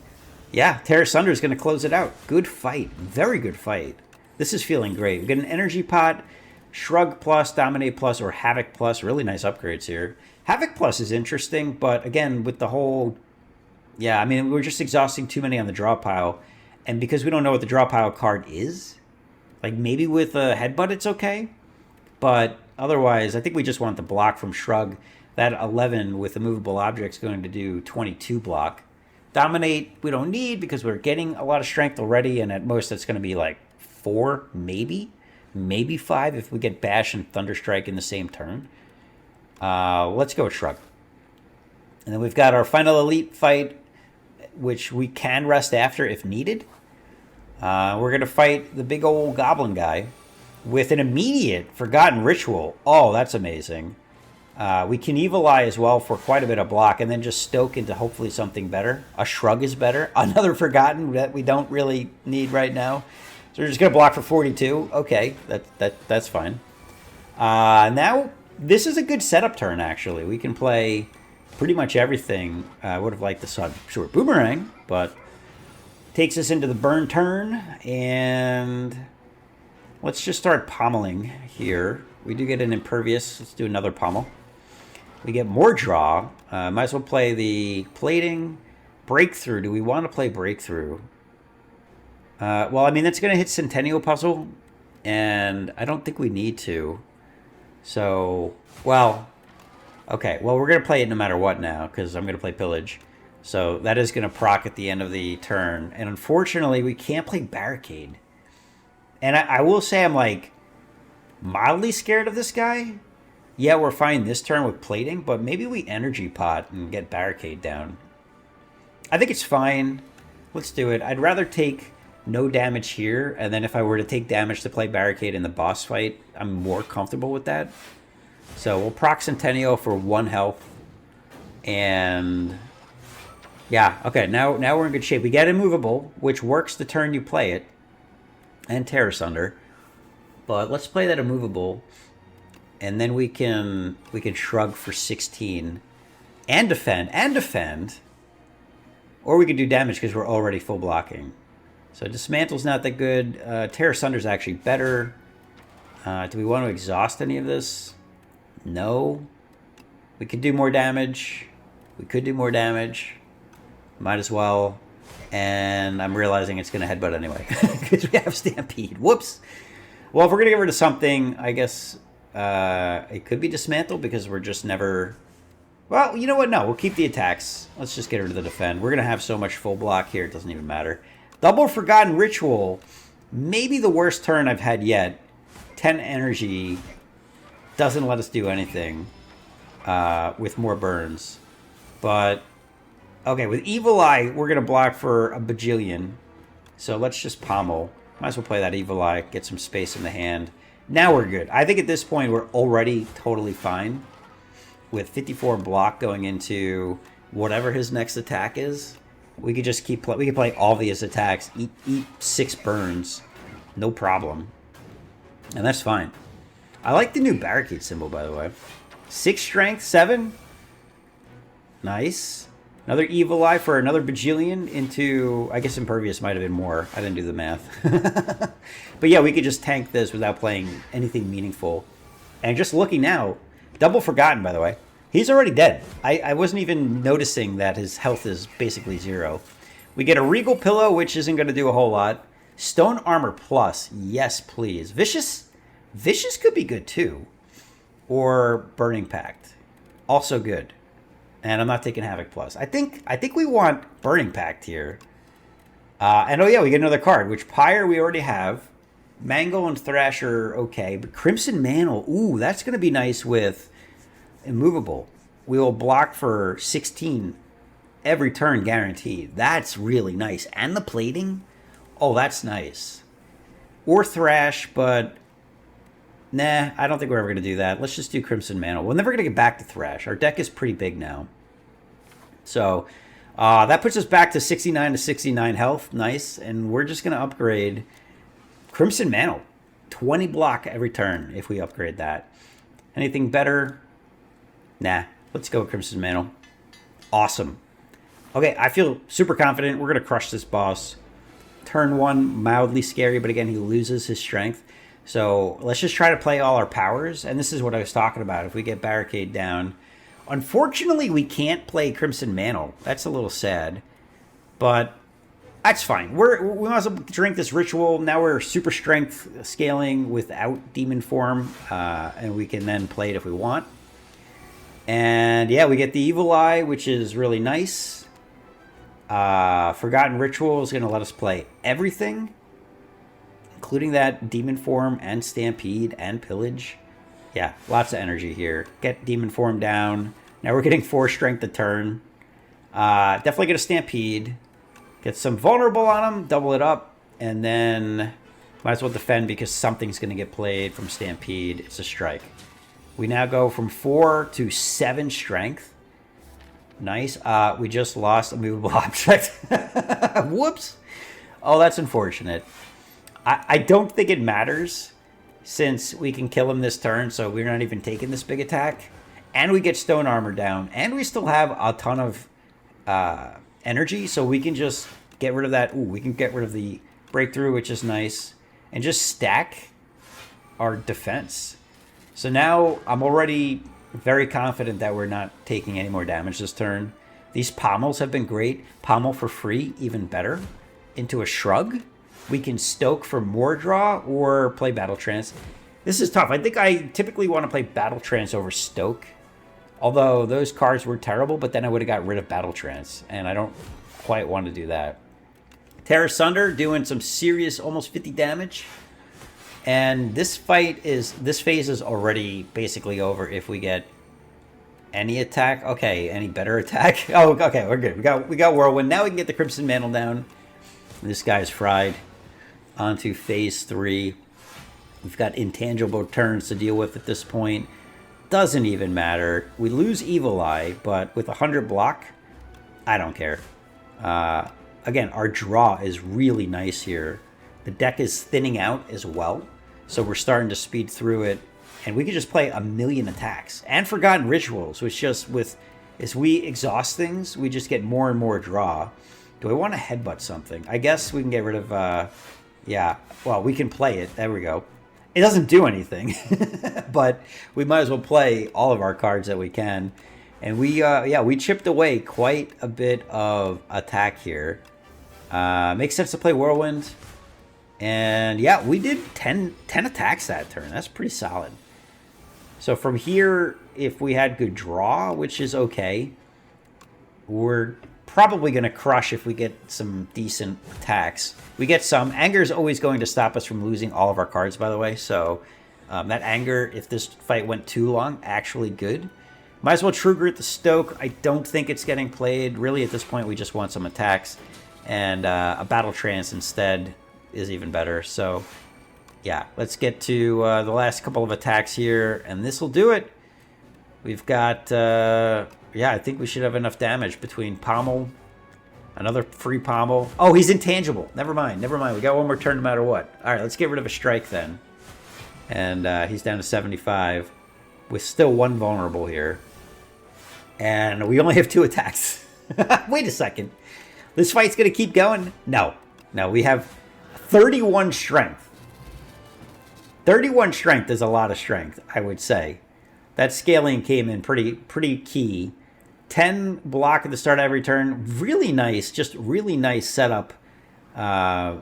yeah, Terra Sunder is going to close it out. Good fight. Very good fight. This is feeling great. We get an Energy Pot, Shrug Plus, Dominate Plus, or Havoc Plus. Really nice upgrades here. Havoc Plus is interesting, but again, with the whole... yeah, I mean, we're just exhausting too many on the draw pile. And because we don't know what the draw pile card is, like maybe with a Headbutt it's okay. But otherwise, I think we just want the block from Shrug. That 11 with Immovable Object is going to do 22 block. Dominate, we don't need because we're getting a lot of strength already, and at most that's going to be like 4, maybe 5 if we get Bash and Thunderstrike in the same turn. Let's go with Shrug. And then we've got our final Elite fight, which we can rest after if needed. We're going to fight the big old Goblin guy with an immediate Forgotten Ritual. Oh, that's amazing. We can Evil Eye as well for quite a bit of block, and then just Stoke into hopefully something better. A Shrug is better. Another Forgotten that we don't really need right now. So we're just going to block for 42. Okay, that's fine. Now, this is a good setup turn, actually. We can play pretty much everything. I would have liked the short Boomerang, but takes us into the burn turn, and let's just start pommeling here. We do get an Impervious. Let's do another pommel. We get more draw. Might as well play the Plating. Breakthrough. Do we want to play Breakthrough? Well, I mean, that's going to hit Centennial Puzzle, and I don't think we need to. So, well, okay. Well, we're going to play it no matter what now, because I'm going to play Pillage. So that is going to proc at the end of the turn. And unfortunately, we can't play Barricade. And I will say I'm, like, mildly scared of this guy. Yeah, we're fine this turn with Plating, but maybe we Energy Pot and get Barricade down. I think it's fine. Let's do it. I'd rather take no damage here, and then if I were to take damage to play Barricade in the boss fight, I'm more comfortable with that. So we'll proc Centennial for 1 health. And yeah, okay, now we're in good shape. We get immovable, which works the turn you play it, and tear asunder. But let's play that immovable, and then we can shrug for 16 and defend, or we could do damage because we're already full blocking. So dismantle's not that good. Tear Sunder's actually better. Do we want to exhaust any of this? No. We could do more damage. We could do more damage. Might as well. And I'm realizing it's going to headbutt anyway because we have Stampede. Whoops. Well, if we're going to get rid of something, I guess it could be Dismantle because we're just never... Well, you know what? No, we'll keep the attacks. Let's just get rid of the defend. We're going to have so much full block here, it doesn't even matter. Double Forgotten Ritual. Maybe the worst turn I've had yet. 10 energy. Doesn't let us do anything with more burns. But, okay, with Evil Eye, we're going to block for a bajillion. So let's just pommel. Might as well play that Evil Eye, get some space in the hand. Now we're good. I think at this point we're already totally fine. With 54 block going into whatever his next attack is. We could just keep we could play all of his attacks, eat 6 burns, no problem. And that's fine. I like the new barricade symbol, by the way. 6 strength, 7. Nice. Another Evil Eye for another bajillion into... I guess Impervious might have been more. I didn't do the math. But yeah, we could just tank this without playing anything meaningful. And just looking now... Double Forgotten, by the way. He's already dead. I wasn't even noticing that his health is basically 0. We get a Regal Pillow, which isn't going to do a whole lot. Stone Armor Plus. Yes, please. Vicious? Vicious could be good, too. Or Burning Pact. Also good. And I'm not taking Havoc Plus. I think we want Burning Pact here. And oh yeah, we get another card, which Pyre we already have. Mangle and Thrasher, okay. But Crimson Mantle, ooh, that's going to be nice with Immovable. We will block for 16 every turn guaranteed. That's really nice. And the plating, oh, that's nice. Or Thrash, but nah, I don't think we're ever going to do that. Let's just do Crimson Mantle. We're never going to get back to Thrash. Our deck is pretty big now. So that puts us back to 69 to 69 health. Nice. And we're just going to upgrade Crimson Mantle. 20 block every turn if we upgrade that. Anything better? Nah. Let's go with Crimson Mantle. Awesome. Okay, I feel super confident. We're going to crush this boss. Turn 1, mildly scary, but again, he loses his strength. So let's just try to play all our powers. And this is what I was talking about. If we get Barricade down. Unfortunately, we can't play Crimson Mantle. That's a little sad. But that's fine. We might as well drink this ritual. Now we're super strength scaling without demon form. And we can then play it if we want. And yeah, we get the Evil Eye, which is really nice. Forgotten Ritual is going to let us play everything. Including that demon form and Stampede and Pillage. Yeah, lots of energy here. Get demon form down. Now we're getting 4 strength a turn. Definitely get a Stampede. Get some vulnerable on him. Double it up. And then might as well defend because something's going to get played from Stampede. It's a strike. We now go from 4 to 7 strength. Nice. We just lost a movable object. Whoops. Oh, that's unfortunate. I don't think it matters since we can kill him this turn, so we're not even taking this big attack. And we get Stone Armor down. And we still have a ton of energy, so we can just get rid of that. Ooh, we can get rid of the Breakthrough, which is nice. And just stack our defense. So now I'm already very confident that we're not taking any more damage this turn. These pommels have been great. Pommel for free, even better. Into a Shrug. We can stoke for more draw or play Battle Trance. This is tough. I think I typically want to play Battle Trance over Stoke. Although those cards were terrible, but then I would have got rid of Battle Trance. And I don't quite want to do that. Tear Asunder doing some serious, almost 50 damage. And this phase is already basically over if we get any attack. Okay, any better attack? Oh, okay, we're good. We got Whirlwind. Now we can get the Crimson Mantle down. This guy's fried. On to phase 3. We've got intangible turns to deal with at this point. Doesn't even matter. We lose Evil Eye, but with 100 block, I don't care. Again, our draw is really nice here. The deck is thinning out as well, so we're starting to speed through it. And we could just play a million attacks. And Forgotten Rituals, which just as we exhaust things, we just get more and more draw. Do I want to headbutt something? I guess we can get rid of, yeah, well, we can play it. There we go. It doesn't do anything, but we might as well play all of our cards that we can. And we chipped away quite a bit of attack here. Makes sense to play Whirlwind. And yeah, we did 10 attacks that turn. That's pretty solid. So from here, if we had good draw, which is okay, we're probably going to crush if we get some decent attacks. We get some. Anger is always going to stop us from losing all of our cards, by the way. So that Anger, if this fight went too long, actually good. Might as well True Grit the Stoke. I don't think it's getting played. Really, at this point, we just want some attacks. And a Battle Trance instead is even better. So yeah, let's get to the last couple of attacks here, and this will do it. We've got, yeah, I think we should have enough damage between Pommel, another free Pommel. Oh, he's intangible. Never mind. We got one more turn no matter what. All right, let's get rid of a strike then. And he's down to 75 with still one vulnerable here. And we only have 2 attacks. Wait a second. This fight's going to keep going? No, we have 31 strength. 31 strength is a lot of strength, I would say. That scaling came in pretty key. 10 block at the start of every turn. Really nice, just really nice setup.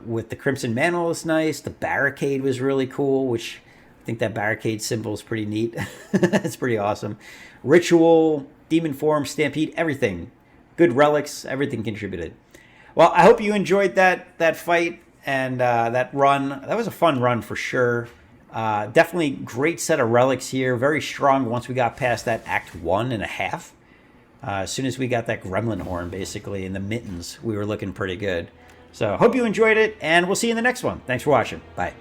With the Crimson Mantle is nice. The Barricade was really cool, which I think that Barricade symbol is pretty neat. It's pretty awesome. Ritual, Demon Form, Stampede, everything. Good relics, everything contributed. Well, I hope you enjoyed that fight and that run. That was a fun run for sure. Definitely great set of relics here. Very strong once we got past that Act 1.5. As soon as we got that Gremlin Horn, basically, and the mittens, we were looking pretty good. So hope you enjoyed it, and we'll see you in the next one. Thanks for watching. Bye.